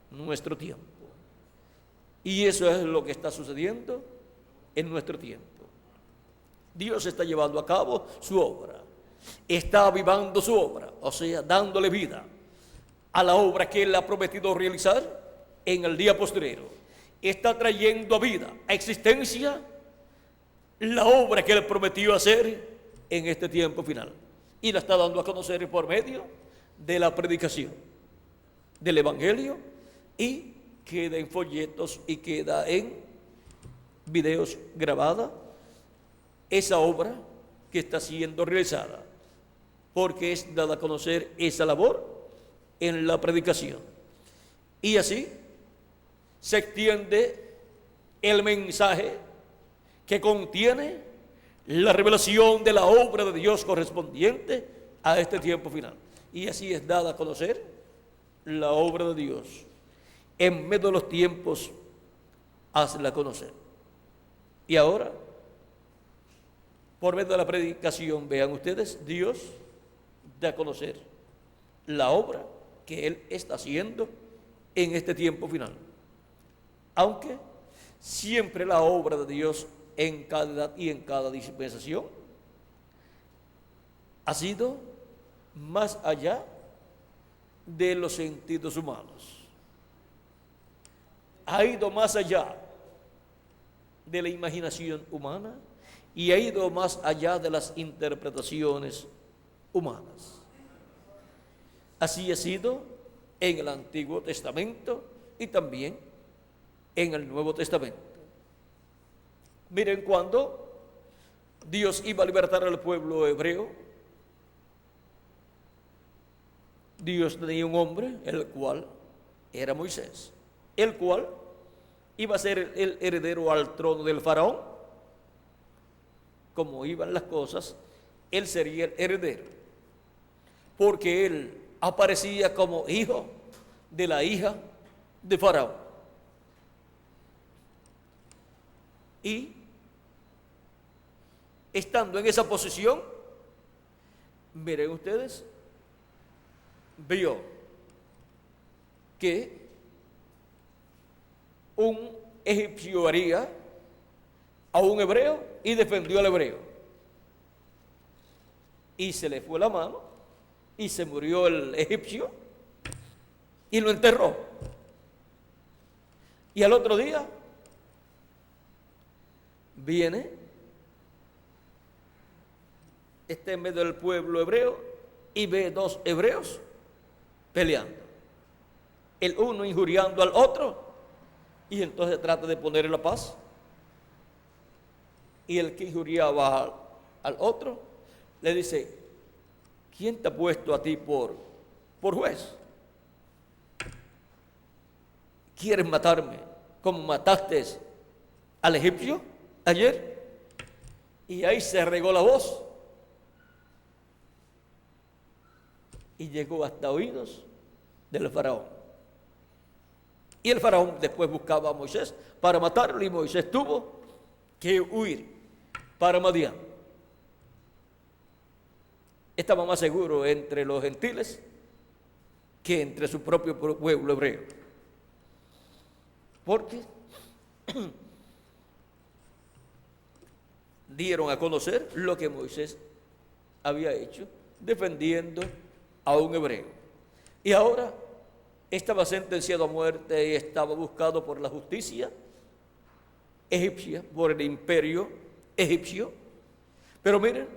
nuestro tiempo. Y eso es lo que está sucediendo en nuestro tiempo. Dios está llevando a cabo su obra, está avivando su obra, o sea, dándole vida a la obra que Él ha prometido realizar en el día postrero. Está trayendo a vida, a existencia, la obra que Él prometió hacer en este tiempo final. Y la está dando a conocer por medio de la predicación del Evangelio, y queda en folletos y queda en videos grabada esa obra que está siendo realizada, porque es dada a conocer esa labor en la predicación. Y así se extiende el mensaje que contiene la revelación de la obra de Dios correspondiente a este tiempo final. Y así es dada a conocer la obra de Dios. En medio de los tiempos, hazla conocer. Y ahora, por medio de la predicación, vean ustedes, Dios da a conocer la obra que Él está haciendo en este tiempo final. Aunque siempre la obra de Dios en cada edad y en cada dispensación ha sido más allá de los sentidos humanos. Ha ido más allá de la imaginación humana y ha ido más allá de las interpretaciones humanas. Así ha sido en el Antiguo Testamento y también en el Nuevo Testamento. Miren, cuando Dios iba a libertar al pueblo hebreo, Dios tenía un hombre, el cual era Moisés, el cual iba a ser el heredero al trono del faraón. Como iban las cosas, él sería el heredero, porque él aparecía como hijo de la hija de faraón. Y estando en esa posición, miren ustedes, vio que un egipcio hería a un hebreo y defendió al hebreo. Y se le fue la mano y se murió el egipcio y lo enterró. Y al otro día viene, está en medio del pueblo hebreo y ve dos hebreos peleando. El uno injuriando al otro y entonces trata de poner la paz. Y el que injuriaba al otro le dice: ¿quién te ha puesto a ti por juez? ¿Quieres matarme como mataste al egipcio ayer? Y ahí se regó la voz y llegó hasta oídos del faraón. Y el faraón después buscaba a Moisés para matarlo y Moisés tuvo que huir para Madián. Estaba más seguro entre los gentiles que entre su propio pueblo hebreo. Porque dieron a conocer lo que Moisés había hecho defendiendo a un hebreo. Y ahora estaba sentenciado a muerte y estaba buscado por la justicia egipcia, por el imperio egipcio. Pero miren,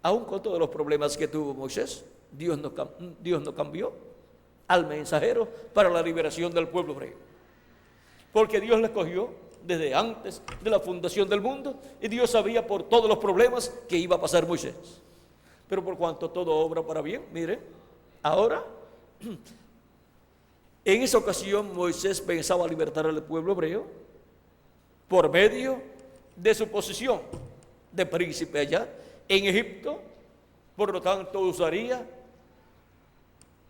aún con todos los problemas que tuvo Moisés, Dios no cambió al mensajero para la liberación del pueblo hebreo. Porque Dios le escogió desde antes de la fundación del mundo y Dios sabía por todos los problemas que iba a pasar Moisés. Pero por cuanto todo obra para bien, miren, ahora, en esa ocasión Moisés pensaba libertar al pueblo hebreo por medio de su posición de príncipe allá en Egipto. Por lo tanto, usaría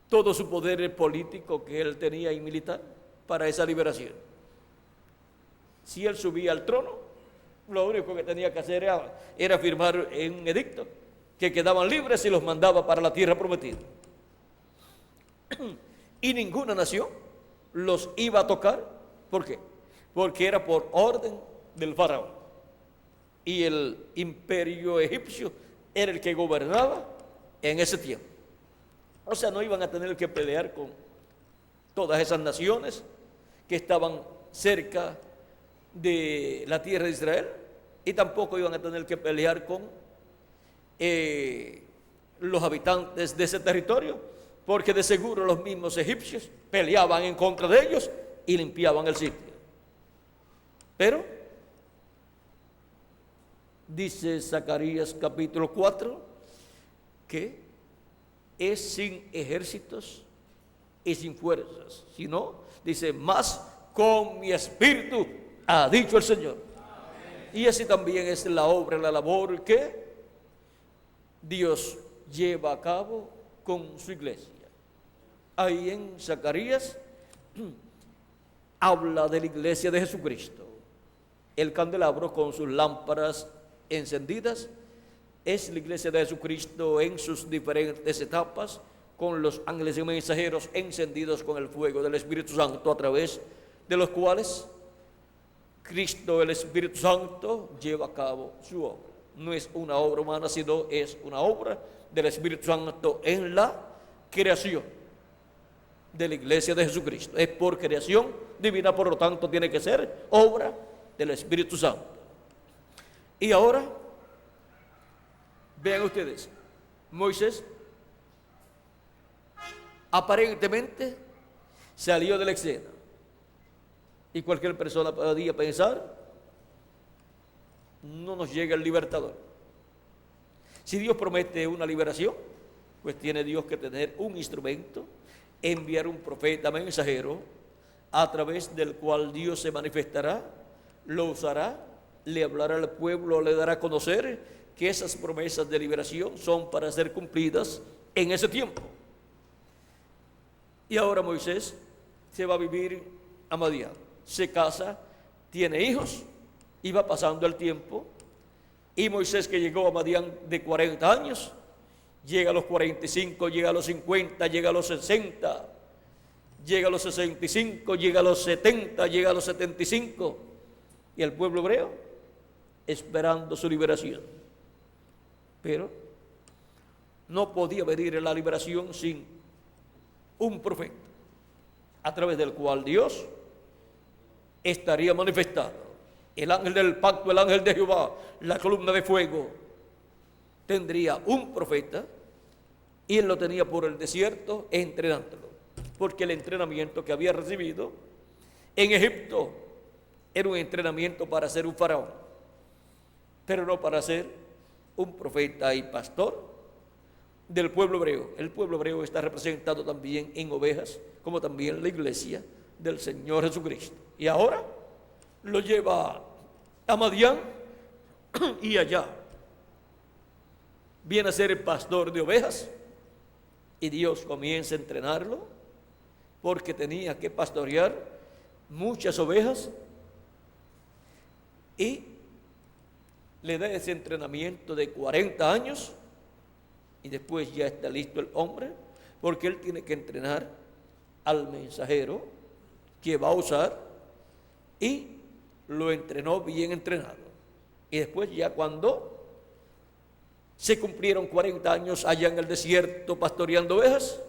todo su poder político que él tenía y militar para esa liberación. Si él subía al trono, lo único que tenía que hacer era firmar un edicto que quedaban libres y los mandaba para la tierra prometida. Y ninguna nación los iba a tocar. ¿Por qué? Porque era por orden del faraón. Y el imperio egipcio era el que gobernaba en ese tiempo. O sea, no iban a tener que pelear con todas esas naciones que estaban cerca de la tierra de Israel, y tampoco iban a tener que pelear con los habitantes de ese territorio, porque de seguro los mismos egipcios peleaban en contra de ellos y limpiaban el sitio. Pero dice Zacarías capítulo 4 que es sin ejércitos y sin fuerzas, sino, dice, más con mi espíritu, ha dicho el Señor. Amén. Y así también es la obra, la labor que Dios lleva a cabo con su iglesia. Ahí en Zacarías habla de la iglesia de Jesucristo. El candelabro con sus lámparas encendidas es la iglesia de Jesucristo en sus diferentes etapas, con los ángeles y mensajeros encendidos con el fuego del Espíritu Santo, a través de los cuales Cristo, el Espíritu Santo, lleva a cabo su obra. No es una obra humana, sino es una obra del Espíritu Santo en la creación de la iglesia de Jesucristo. Es por creación divina, por lo tanto tiene que ser obra del Espíritu Santo. Y ahora, vean ustedes, Moisés aparentemente salió de la escena. Y cualquier persona podría pensar: no nos llega el libertador. Si Dios promete una liberación, pues tiene Dios que tener un instrumento, enviar un profeta mensajero, a través del cual Dios se manifestará, lo usará, le hablará al pueblo, le dará a conocer que esas promesas de liberación son para ser cumplidas en ese tiempo. Y ahora Moisés se va a vivir a Madián. Se casa, tiene hijos, y va pasando el tiempo. Y Moisés, que llegó a Madián de 40 años, llega a los 45, llega a los 50, llega a los 60. llega a los 65, llega a los 70, llega a los 75, y el pueblo hebreo esperando su liberación. Pero no podía venir la liberación sin un profeta, a través del cual Dios estaría manifestado. El ángel del pacto, el ángel de Jehová, la columna de fuego, tendría un profeta, y él lo tenía por el desierto entrenándolo, porque el entrenamiento que había recibido en Egipto era un entrenamiento para ser un faraón, pero no para ser un profeta y pastor del pueblo hebreo. El pueblo hebreo está representado también en ovejas, como también la iglesia del Señor Jesucristo. Y ahora lo lleva a Madián, y allá viene a ser el pastor de ovejas, y Dios comienza a entrenarlo, porque tenía que pastorear muchas ovejas, y le da ese entrenamiento de 40 años, y después ya está listo el hombre, porque él tiene que entrenar al mensajero que va a usar, y lo entrenó bien entrenado. Y después, ya cuando se cumplieron 40 años allá en el desierto pastoreando ovejas,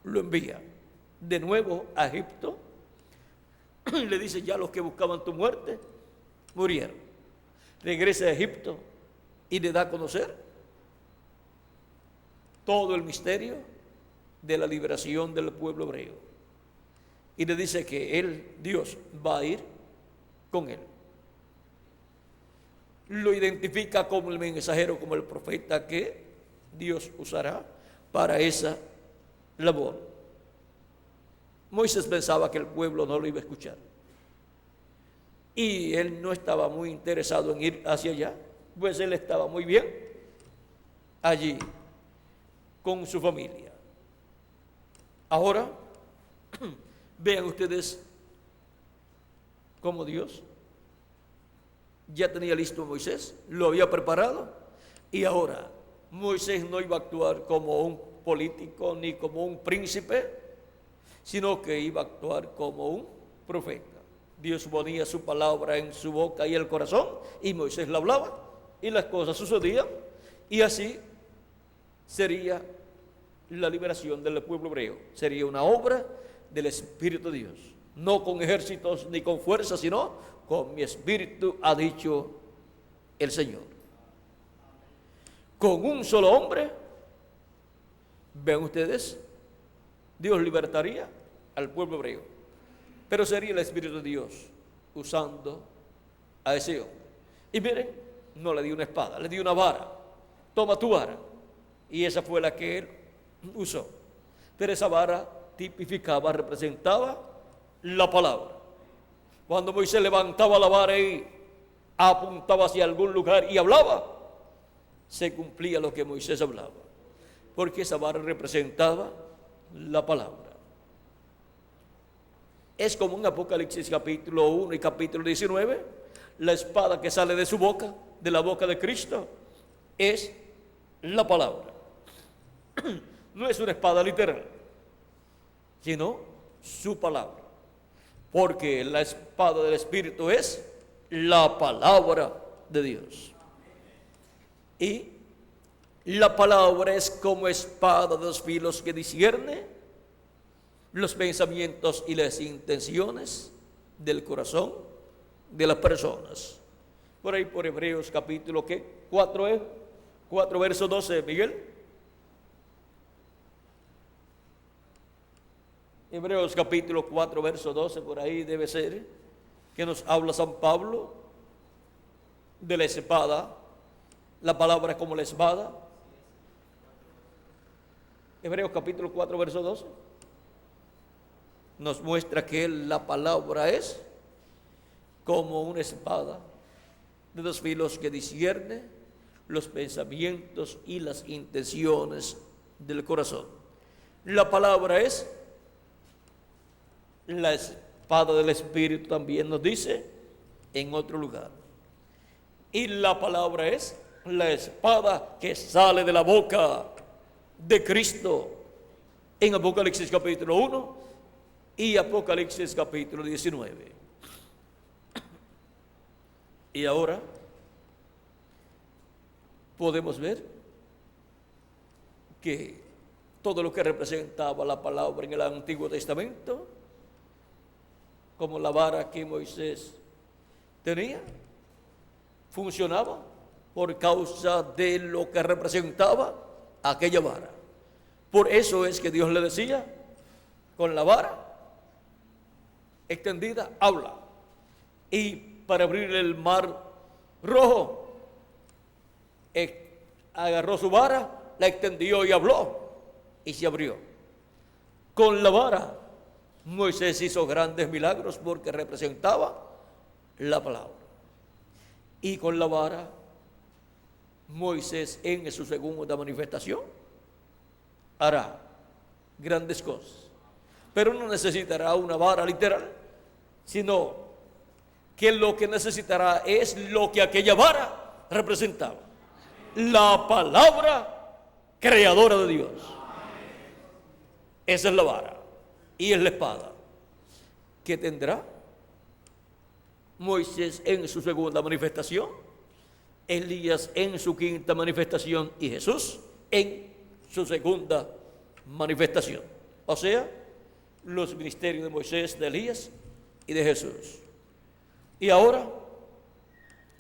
lo envía de nuevo a Egipto, y le dice: ya los que buscaban tu muerte murieron. Regresa a Egipto y le da a conocer todo el misterio de la liberación del pueblo hebreo, y le dice que él, Dios, va a ir con él. Lo identifica como el mensajero, como el profeta que Dios usará para esa labor. Moisés pensaba que el pueblo no lo iba a escuchar, y él no estaba muy interesado en ir hacia allá, pues él estaba muy bien allí con su familia. Ahora vean ustedes cómo Dios ya tenía listo a Moisés, lo había preparado, y ahora Moisés no iba a actuar como un político ni como un príncipe, sino que iba a actuar como un profeta. Dios ponía su palabra en su boca y el corazón, y Moisés la hablaba, y las cosas sucedían, y así sería la liberación del pueblo hebreo. Sería una obra del Espíritu de Dios, no con ejércitos ni con fuerza, sino con mi espíritu, ha dicho el Señor. Con un solo hombre, ven ustedes, Dios libertaría al pueblo hebreo, pero sería el Espíritu de Dios usando a ese hombre. Y miren, no le dio una espada, le dio una vara. Toma tu vara. Y esa fue la que él usó. Pero esa vara tipificaba, representaba la palabra. Cuando Moisés levantaba la vara y apuntaba hacia algún lugar y hablaba, se cumplía lo que Moisés hablaba, porque esa vara representaba la palabra. Es como en Apocalipsis capítulo 1 y capítulo 19, la espada que sale de su boca, de la boca de Cristo, es la palabra. No es una espada literal, sino su palabra, porque la espada del Espíritu es la palabra de Dios. Y la palabra es como espada de dos filos que discierne los pensamientos y las intenciones del corazón de las personas. Por ahí, por Hebreos capítulo 4 verso 12, Miguel. Hebreos capítulo 4 verso 12, por ahí debe ser que nos habla San Pablo de la espada, la palabra como la espada. Hebreos capítulo 4 verso 12 nos muestra que la palabra es como una espada de dos filos que discierne los pensamientos y las intenciones del corazón. La palabra es la espada del Espíritu, también nos dice en otro lugar. Y la palabra es la espada que sale de la boca de Cristo en Apocalipsis capítulo 1 y Apocalipsis capítulo 19. Y ahora podemos ver que todo lo que representaba la palabra en el Antiguo Testamento, como la vara que Moisés tenía, funcionaba por causa de lo que representaba aquella vara. Por eso es que Dios le decía, con la vara extendida, habla. Y para abrir el mar rojo, agarró su vara, la extendió y habló, y se abrió. Con la vara, Moisés hizo grandes milagros porque representaba la palabra. Y con la vara, Moisés en su segunda manifestación hará grandes cosas. Pero no necesitará una vara literal, sino que lo que necesitará es lo que aquella vara representaba: la palabra creadora de Dios. Esa es la vara y es la espada que tendrá Moisés en su segunda manifestación, Elías en su quinta manifestación y Jesús en su segunda manifestación. O sea, los ministerios de Moisés, de Elías y de Jesús. Y ahora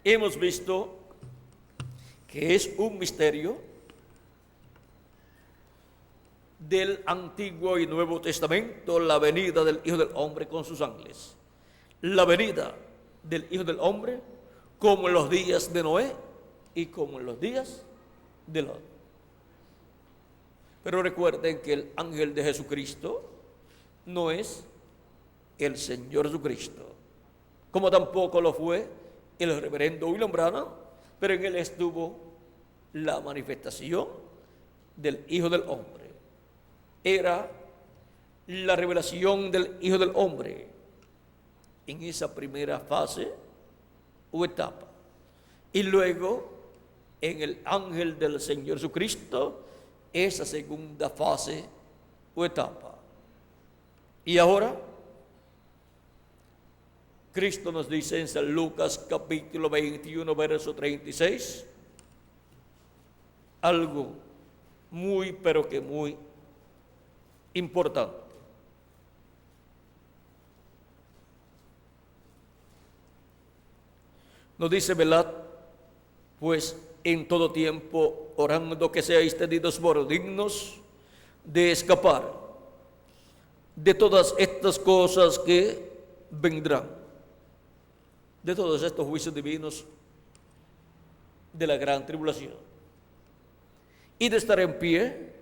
hemos visto que es un misterio del Antiguo y Nuevo Testamento, la venida del Hijo del Hombre con sus ángeles. La venida del Hijo del Hombre como en los días de Noé y como en los días de Lot. Pero recuerden que el ángel de Jesucristo no es el Señor Jesucristo, como tampoco lo fue el reverendo William Branham, pero en él estuvo la manifestación del Hijo del Hombre. Era la revelación del Hijo del Hombre en esa primera fase o etapa. Y luego en el ángel del Señor Jesucristo, esa segunda fase o etapa. Y ahora Cristo nos dice en San Lucas capítulo 21 verso 36 algo muy pero que muy importante. Nos dice: velad pues en todo tiempo, orando que seáis tenidos por dignos de escapar de todas estas cosas que vendrán, de todos estos juicios divinos de la gran tribulación, y de estar en pie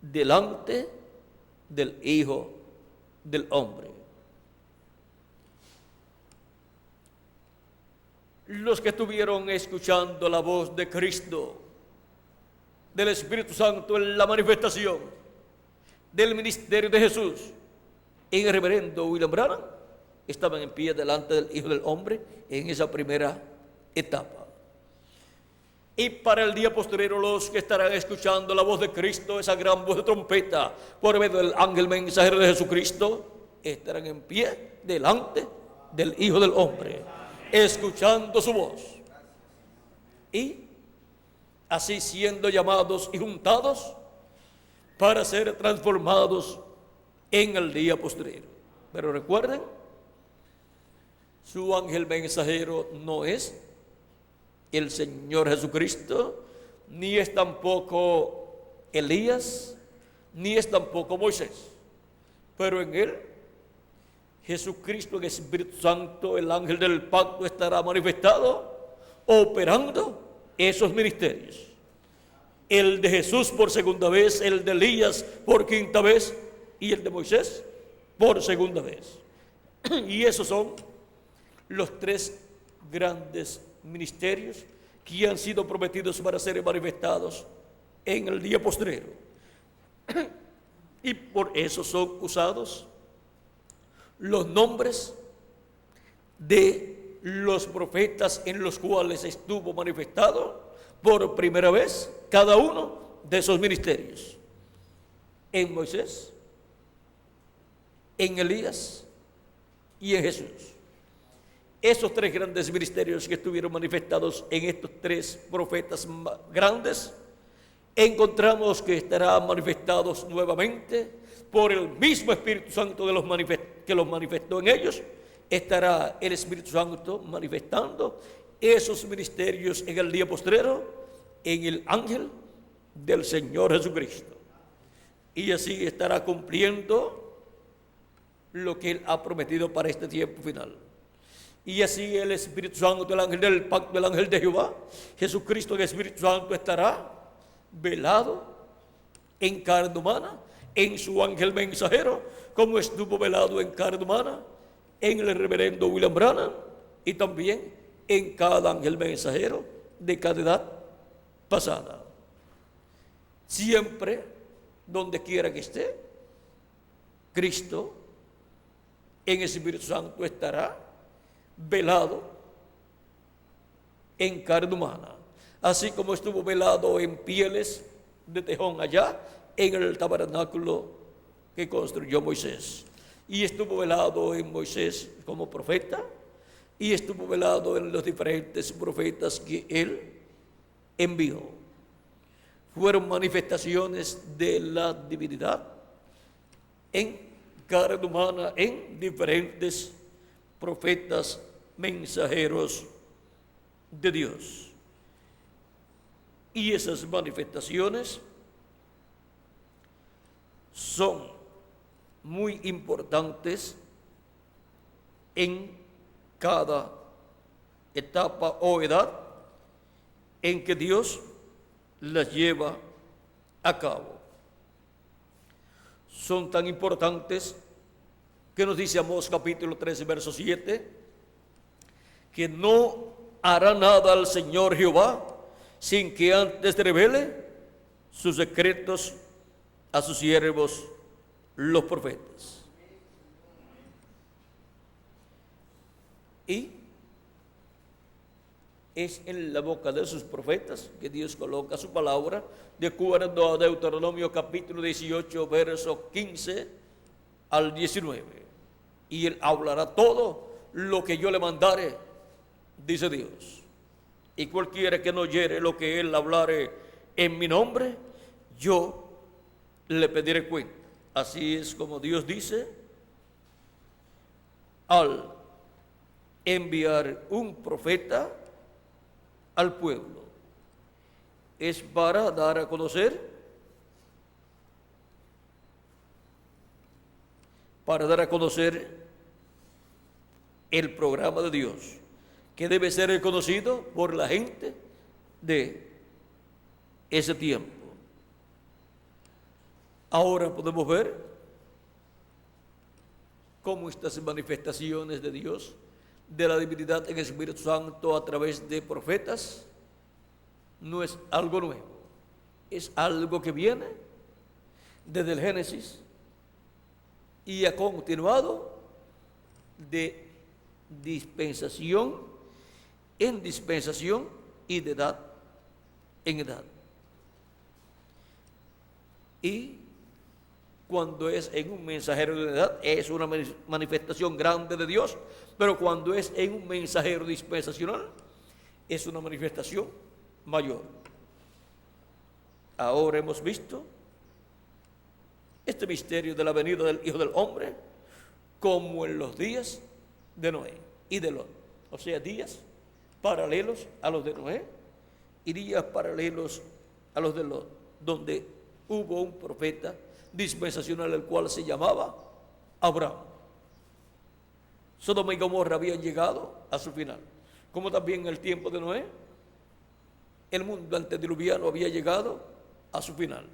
delante del Hijo del Hombre. Los que estuvieron escuchando la voz de Cristo, del Espíritu Santo en la manifestación del ministerio de Jesús en el reverendo William Branham, estaban en pie delante del Hijo del Hombre en esa primera etapa. Y para el día posterior, los que estarán escuchando la voz de Cristo, esa gran voz de trompeta, por medio del ángel mensajero de Jesucristo, estarán en pie delante del Hijo del Hombre, escuchando su voz. Y así siendo llamados y juntados para ser transformados en el día posterior. Pero recuerden, su ángel mensajero no es el Señor Jesucristo, ni es tampoco Elías, ni es tampoco Moisés. Pero en él, Jesucristo, el Espíritu Santo, el ángel del pacto, estará manifestado, operando esos ministerios. El de Jesús por segunda vez, el de Elías por quinta vez y el de Moisés por segunda vez. Y esos son los tres grandes ministerios que han sido prometidos para ser manifestados en el día postrero. Y por eso son usados los nombres de los profetas en los cuales estuvo manifestado por primera vez cada uno de esos ministerios. en Moisés, en Elías y en Jesús. Esos tres grandes ministerios que estuvieron manifestados en estos tres profetas grandes, encontramos que estarán manifestados nuevamente por el mismo Espíritu Santo que los manifestó en ellos. Estará el Espíritu Santo manifestando esos ministerios en el día postrero, en el ángel del Señor Jesucristo. Y así estará cumpliendo lo que Él ha prometido para este tiempo final. Y así el Espíritu Santo, el ángel del pacto, el ángel de Jehová, Jesucristo, el Espíritu Santo, estará velado en carne humana, en su ángel mensajero, como estuvo velado en carne humana en el reverendo William Branham, y también en cada ángel mensajero de cada edad pasada. Siempre, donde quiera que esté, Cristo en el Espíritu Santo estará velado en carne humana, así como estuvo velado en pieles de tejón allá en el tabernáculo que construyó Moisés, y estuvo velado en Moisés como profeta, y estuvo velado en los diferentes profetas que él envió. Fueron manifestaciones de la divinidad en carne humana en diferentes profetas mensajeros de Dios. Y esas manifestaciones son muy importantes en cada etapa o edad en que Dios las lleva a cabo. Son tan importantes que nos dice Amós capítulo 13, verso 7, que no hará nada al Señor Jehová sin que antes revele sus secretos a sus siervos los profetas. Y es en la boca de sus profetas que Dios coloca su palabra, de acuerdo a Deuteronomio capítulo 18, verso 15 al 19. Y Él hablará todo lo que yo le mandare, dice Dios. Y cualquiera que no oyere lo que Él hablare en mi nombre, yo le pediré cuenta. Así es como Dios dice al enviar un profeta al pueblo. Es para dar a conocer, el programa de Dios, que debe ser reconocido por la gente de ese tiempo. Ahora podemos ver cómo estas manifestaciones de Dios, de la divinidad en el Espíritu Santo a través de profetas, no es algo nuevo, es algo que viene desde el Génesis y ha continuado de dispensación en dispensación y de edad en edad. Y cuando es en un mensajero de edad, es una manifestación grande de Dios, pero cuando es en un mensajero dispensacional, es una manifestación mayor. Ahora hemos visto este misterio de la venida del Hijo del Hombre, como en los días de Noé y de Lot, o sea, días paralelos a los de Noé y días paralelos a los de Lot, donde hubo un profeta dispensacional, el cual se llamaba Abraham. Sodoma y Gomorra habían llegado a su final, como también en el tiempo de Noé, el mundo antediluviano había llegado a su final.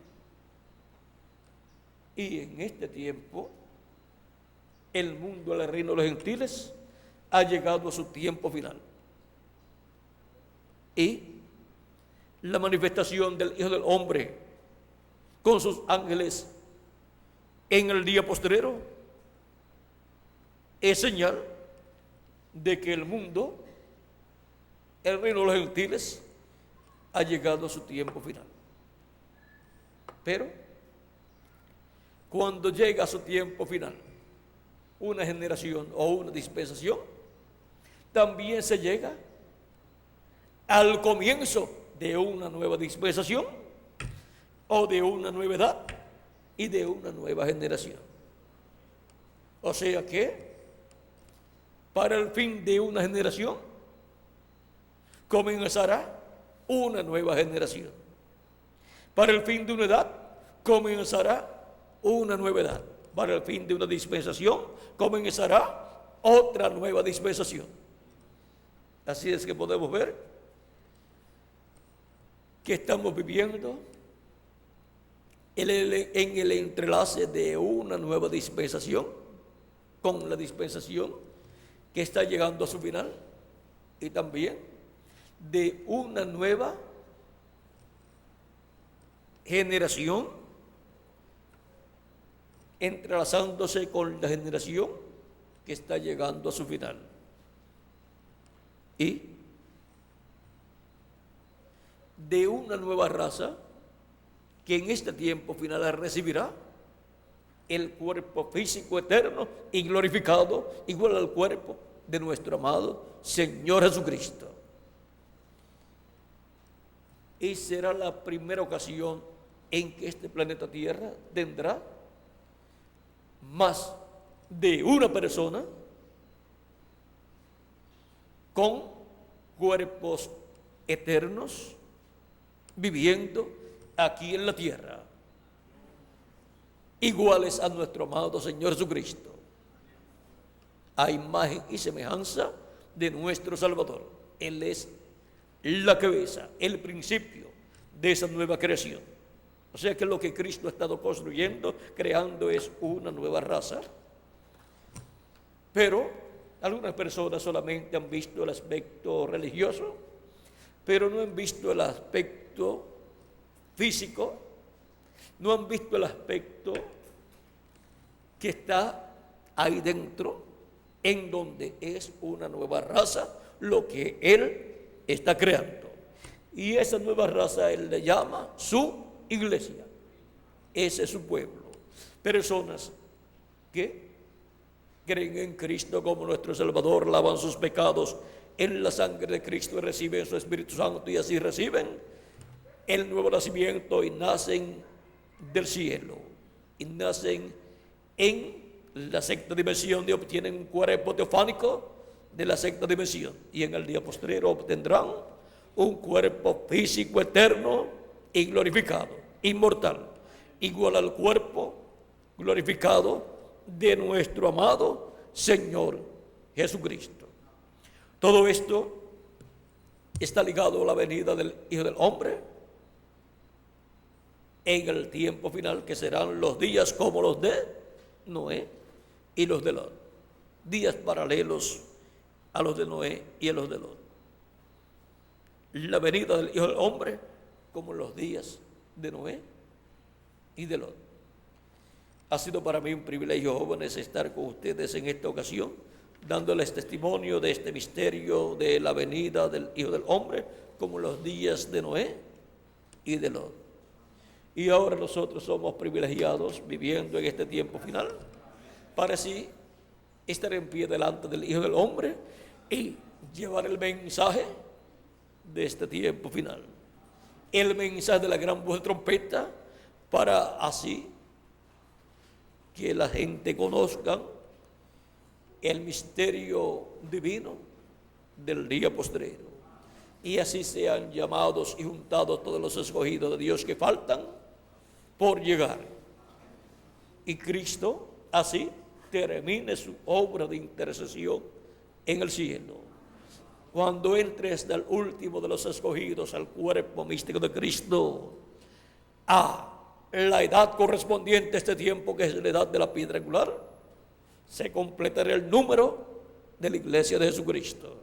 Y en este tiempo, el mundo, el reino de los gentiles, ha llegado a su tiempo final. Y la manifestación del Hijo del Hombre con sus ángeles en el día postrero es señal de que el mundo, el reino de los gentiles, ha llegado a su tiempo final. Pero cuando llega a su tiempo final, una generación o una dispensación, también se llega al comienzo de una nueva dispensación o de una nueva edad y de una nueva generación. O sea que para el fin de una generación comenzará una nueva generación. Para el fin de una edad comenzará una nueva edad. Para el fin de una dispensación comenzará otra nueva dispensación. Así es que podemos ver que estamos viviendo en el entrelace de una nueva dispensación con la dispensación que está llegando a su final, y también de una nueva generación entrelazándose con la generación que está llegando a su final. Y de una nueva raza que en este tiempo final recibirá el cuerpo físico eterno y glorificado, igual al cuerpo de nuestro amado Señor Jesucristo. Y será la primera ocasión en que este planeta Tierra tendrá más de una persona con cuerpos eternos viviendo aquí en la tierra, iguales a nuestro amado Señor Jesucristo, a imagen y semejanza de nuestro Salvador. Él es la cabeza, el principio de esa nueva creación. O sea que lo que Cristo ha estado construyendo, creando, es una nueva raza. Pero algunas personas solamente han visto el aspecto religioso, pero no han visto el aspecto físico, no han visto el aspecto que está ahí dentro, en donde es una nueva raza lo que Él está creando. Y esa nueva raza Él le llama su iglesia. Ese es su pueblo. Personas que creen en Cristo como nuestro Salvador, lavan sus pecados en la sangre de Cristo y reciben su Espíritu Santo, y así reciben el nuevo nacimiento y nacen del cielo y nacen en la sexta dimensión y obtienen un cuerpo teofánico de la sexta dimensión, y en el día postrero obtendrán un cuerpo físico eterno y glorificado, inmortal, igual al cuerpo glorificado de nuestro amado Señor Jesucristo. Todo esto está ligado a la venida del Hijo del Hombre en el tiempo final, que serán los días como los de Noé y los de Lot, días paralelos a los de Noé y a los de Lot. La venida del Hijo del Hombre como los días de Noé y de Lot. Ha sido para mí un privilegio, jóvenes, estar con ustedes en esta ocasión, dándoles testimonio de este misterio de la venida del Hijo del Hombre como los días de Noé y de Lot. Y ahora nosotros somos privilegiados viviendo en este tiempo final para así estar en pie delante del Hijo del Hombre y llevar el mensaje de este tiempo final, el mensaje de la gran voz de trompeta, para así que la gente conozca el misterio divino del día postrero, y así sean llamados y juntados todos los escogidos de Dios que faltan por llegar, y Cristo así termine su obra de intercesión en el cielo. Cuando entres del último de los escogidos al cuerpo místico de Cristo, a la edad correspondiente a este tiempo, que es la edad de la piedra angular, se completará el número de la iglesia de Jesucristo,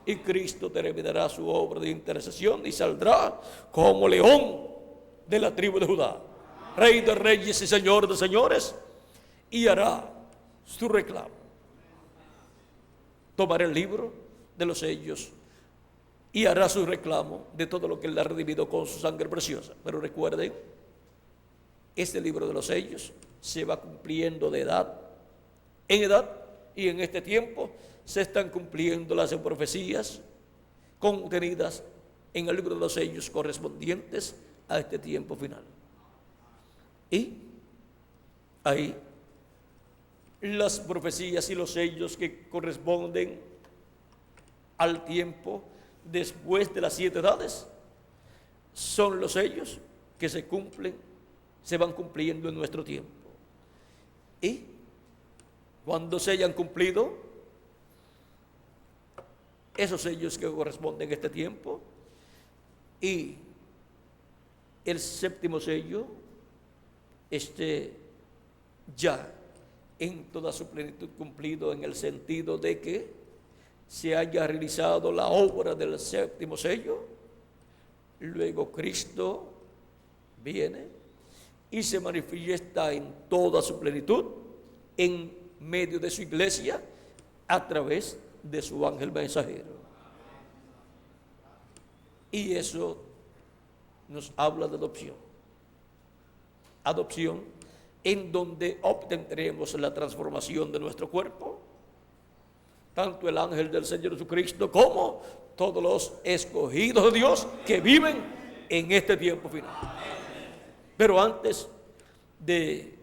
y Cristo terminará su obra de intercesión y saldrá como león de la tribu de Judá, Rey de reyes y Señor de señores, y hará su reclamo. Tomará el libro de los sellos y hará su reclamo de todo lo que Él ha redimido con su sangre preciosa. Pero recuerden, este libro de los sellos se va cumpliendo de edad en edad, y en este tiempo se están cumpliendo las profecías contenidas en el libro de los sellos correspondientes a este tiempo final. Y ahí las profecías y los sellos que corresponden al tiempo después de las 7 edades son los sellos que se cumplen, se van cumpliendo en nuestro tiempo. Y cuando se hayan cumplido esos sellos que corresponden a este tiempo y el 7º sello esté ya en toda su plenitud cumplido, en el sentido de que se haya realizado la obra del 7º sello, luego Cristo viene y se manifiesta en toda su plenitud en medio de su iglesia a través de su ángel mensajero. Y eso nos habla de adopción. Adopción en donde obtendremos la transformación de nuestro cuerpo, tanto el ángel del Señor Jesucristo como todos los escogidos de Dios que viven en este tiempo final. Pero antes de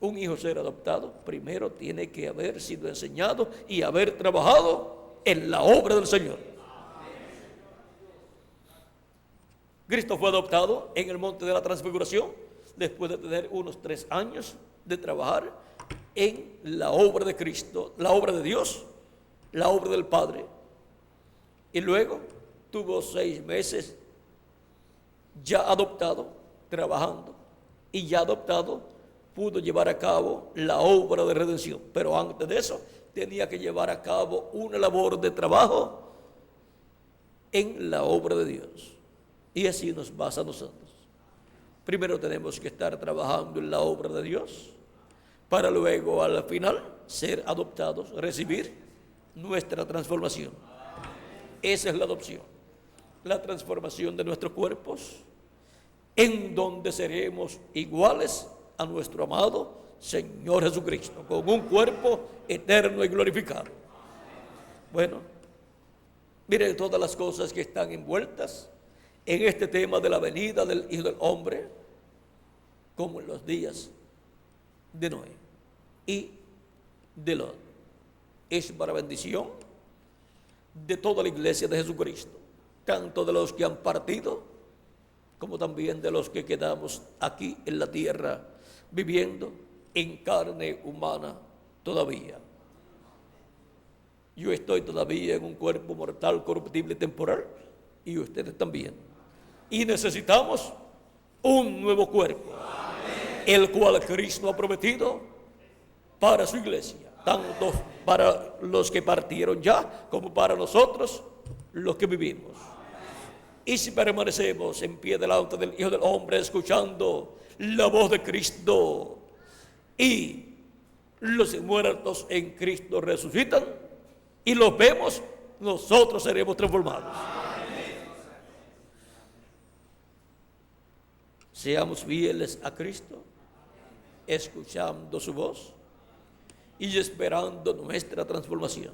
un hijo ser adoptado, primero tiene que haber sido enseñado y haber trabajado en la obra del Señor. Cristo fue adoptado en el monte de la transfiguración después de tener unos 3 años de trabajar en la obra de Cristo, la obra de Dios, la obra del Padre. Y luego tuvo 6 meses ya adoptado, trabajando, y ya adoptado pudo llevar a cabo la obra de redención. Pero antes de eso tenía que llevar a cabo una labor de trabajo en la obra de Dios. Y así nos pasa a nosotros. Primero tenemos que estar trabajando en la obra de Dios para luego al final ser adoptados, recibir nuestra transformación. Esa es la adopción, la transformación de nuestros cuerpos, en donde seremos iguales a nuestro amado Señor Jesucristo, con un cuerpo eterno y glorificado. Bueno, miren todas las cosas que están envueltas en este tema de la venida del Hijo del Hombre, como en los días de Noé y de Lot. Es para bendición de toda la iglesia de Jesucristo, tanto de los que han partido como también de los que quedamos aquí en la tierra viviendo en carne humana todavía. Yo estoy todavía en un cuerpo mortal, corruptible y temporal, y ustedes también. Y necesitamos un nuevo cuerpo, el cual Cristo ha prometido para su iglesia, tanto para los que partieron ya como para nosotros los que vivimos. Y si permanecemos en pie delante del Hijo del Hombre, escuchando la voz de Cristo, y los muertos en Cristo resucitan y los vemos, nosotros seremos transformados. Seamos fieles a Cristo, escuchando su voz y esperando nuestra transformación.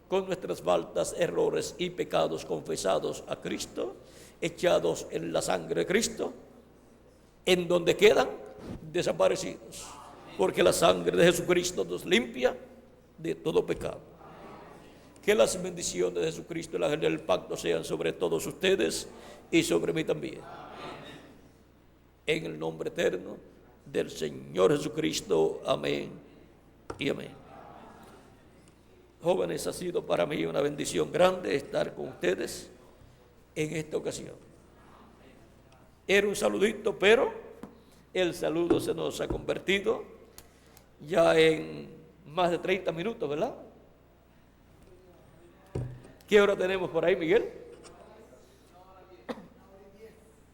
Con nuestras faltas, errores y pecados confesados a Cristo, echados en la sangre de Cristo, en donde quedan desaparecidos, porque la sangre de Jesucristo nos limpia de todo pecado. Que las bendiciones de Jesucristo, el ángel del pacto, sean sobre todos ustedes y sobre mí también. En el nombre eterno del Señor Jesucristo. Amén y amén. Jóvenes, ha sido para mí una bendición grande estar con ustedes en esta ocasión. Era un saludito, pero el saludo se nos ha convertido ya en más de 30 minutos, ¿verdad? ¿Qué hora tenemos por ahí, Miguel?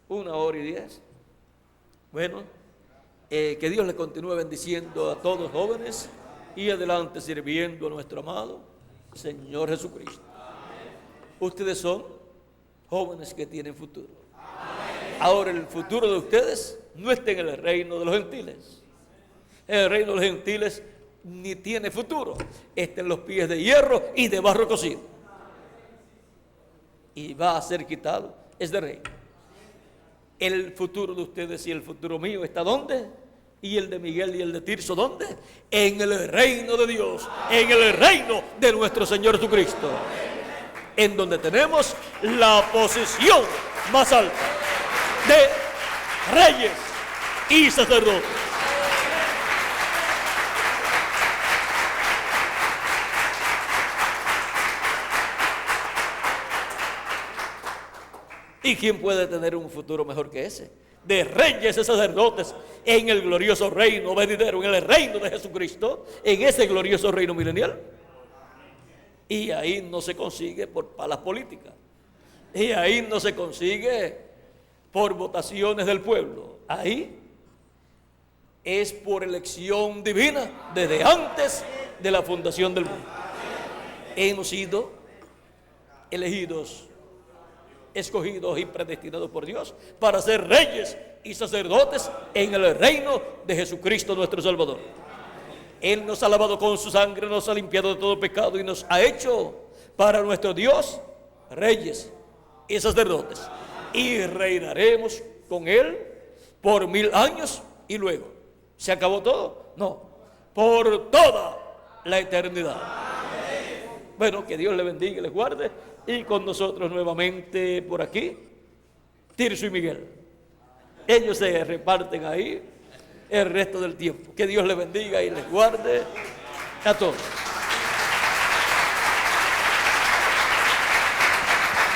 1:10. Bueno, que Dios le continúe bendiciendo a todos los jóvenes y adelante sirviendo a nuestro amado Señor Jesucristo. Ustedes son jóvenes que tienen futuro. Ahora el futuro de ustedes no está en el reino de los gentiles. El reino de los gentiles ni tiene futuro. Está en los pies de hierro y de barro cocido. Y va a ser quitado este reino. El futuro de ustedes y el futuro mío está ¿dónde? Y el de Miguel y el de Tirso ¿dónde? En el reino de Dios, en el reino de nuestro Señor Jesucristo, en donde tenemos la posición más alta de reyes y sacerdotes. ¿Y quién puede tener un futuro mejor que ese? De reyes y sacerdotes en el glorioso reino venidero, en el reino de Jesucristo, en ese glorioso reino milenial. Y ahí no se consigue por palas políticas. Y ahí no se consigue por votaciones del pueblo. Ahí es por elección divina desde antes de la fundación del mundo. Hemos sido elegidos, escogidos y predestinados por Dios para ser reyes y sacerdotes en el reino de Jesucristo nuestro Salvador. Él nos ha lavado con su sangre, nos ha limpiado de todo pecado y nos ha hecho para nuestro Dios reyes y sacerdotes, y reinaremos con Él por 1000 años. Y luego, ¿se acabó todo? No, por toda la eternidad. Bueno, que Dios le bendiga y les guarde. Y con nosotros nuevamente por aquí, Tirso y Miguel. Ellos se reparten ahí el resto del tiempo. Que Dios les bendiga y les guarde a todos.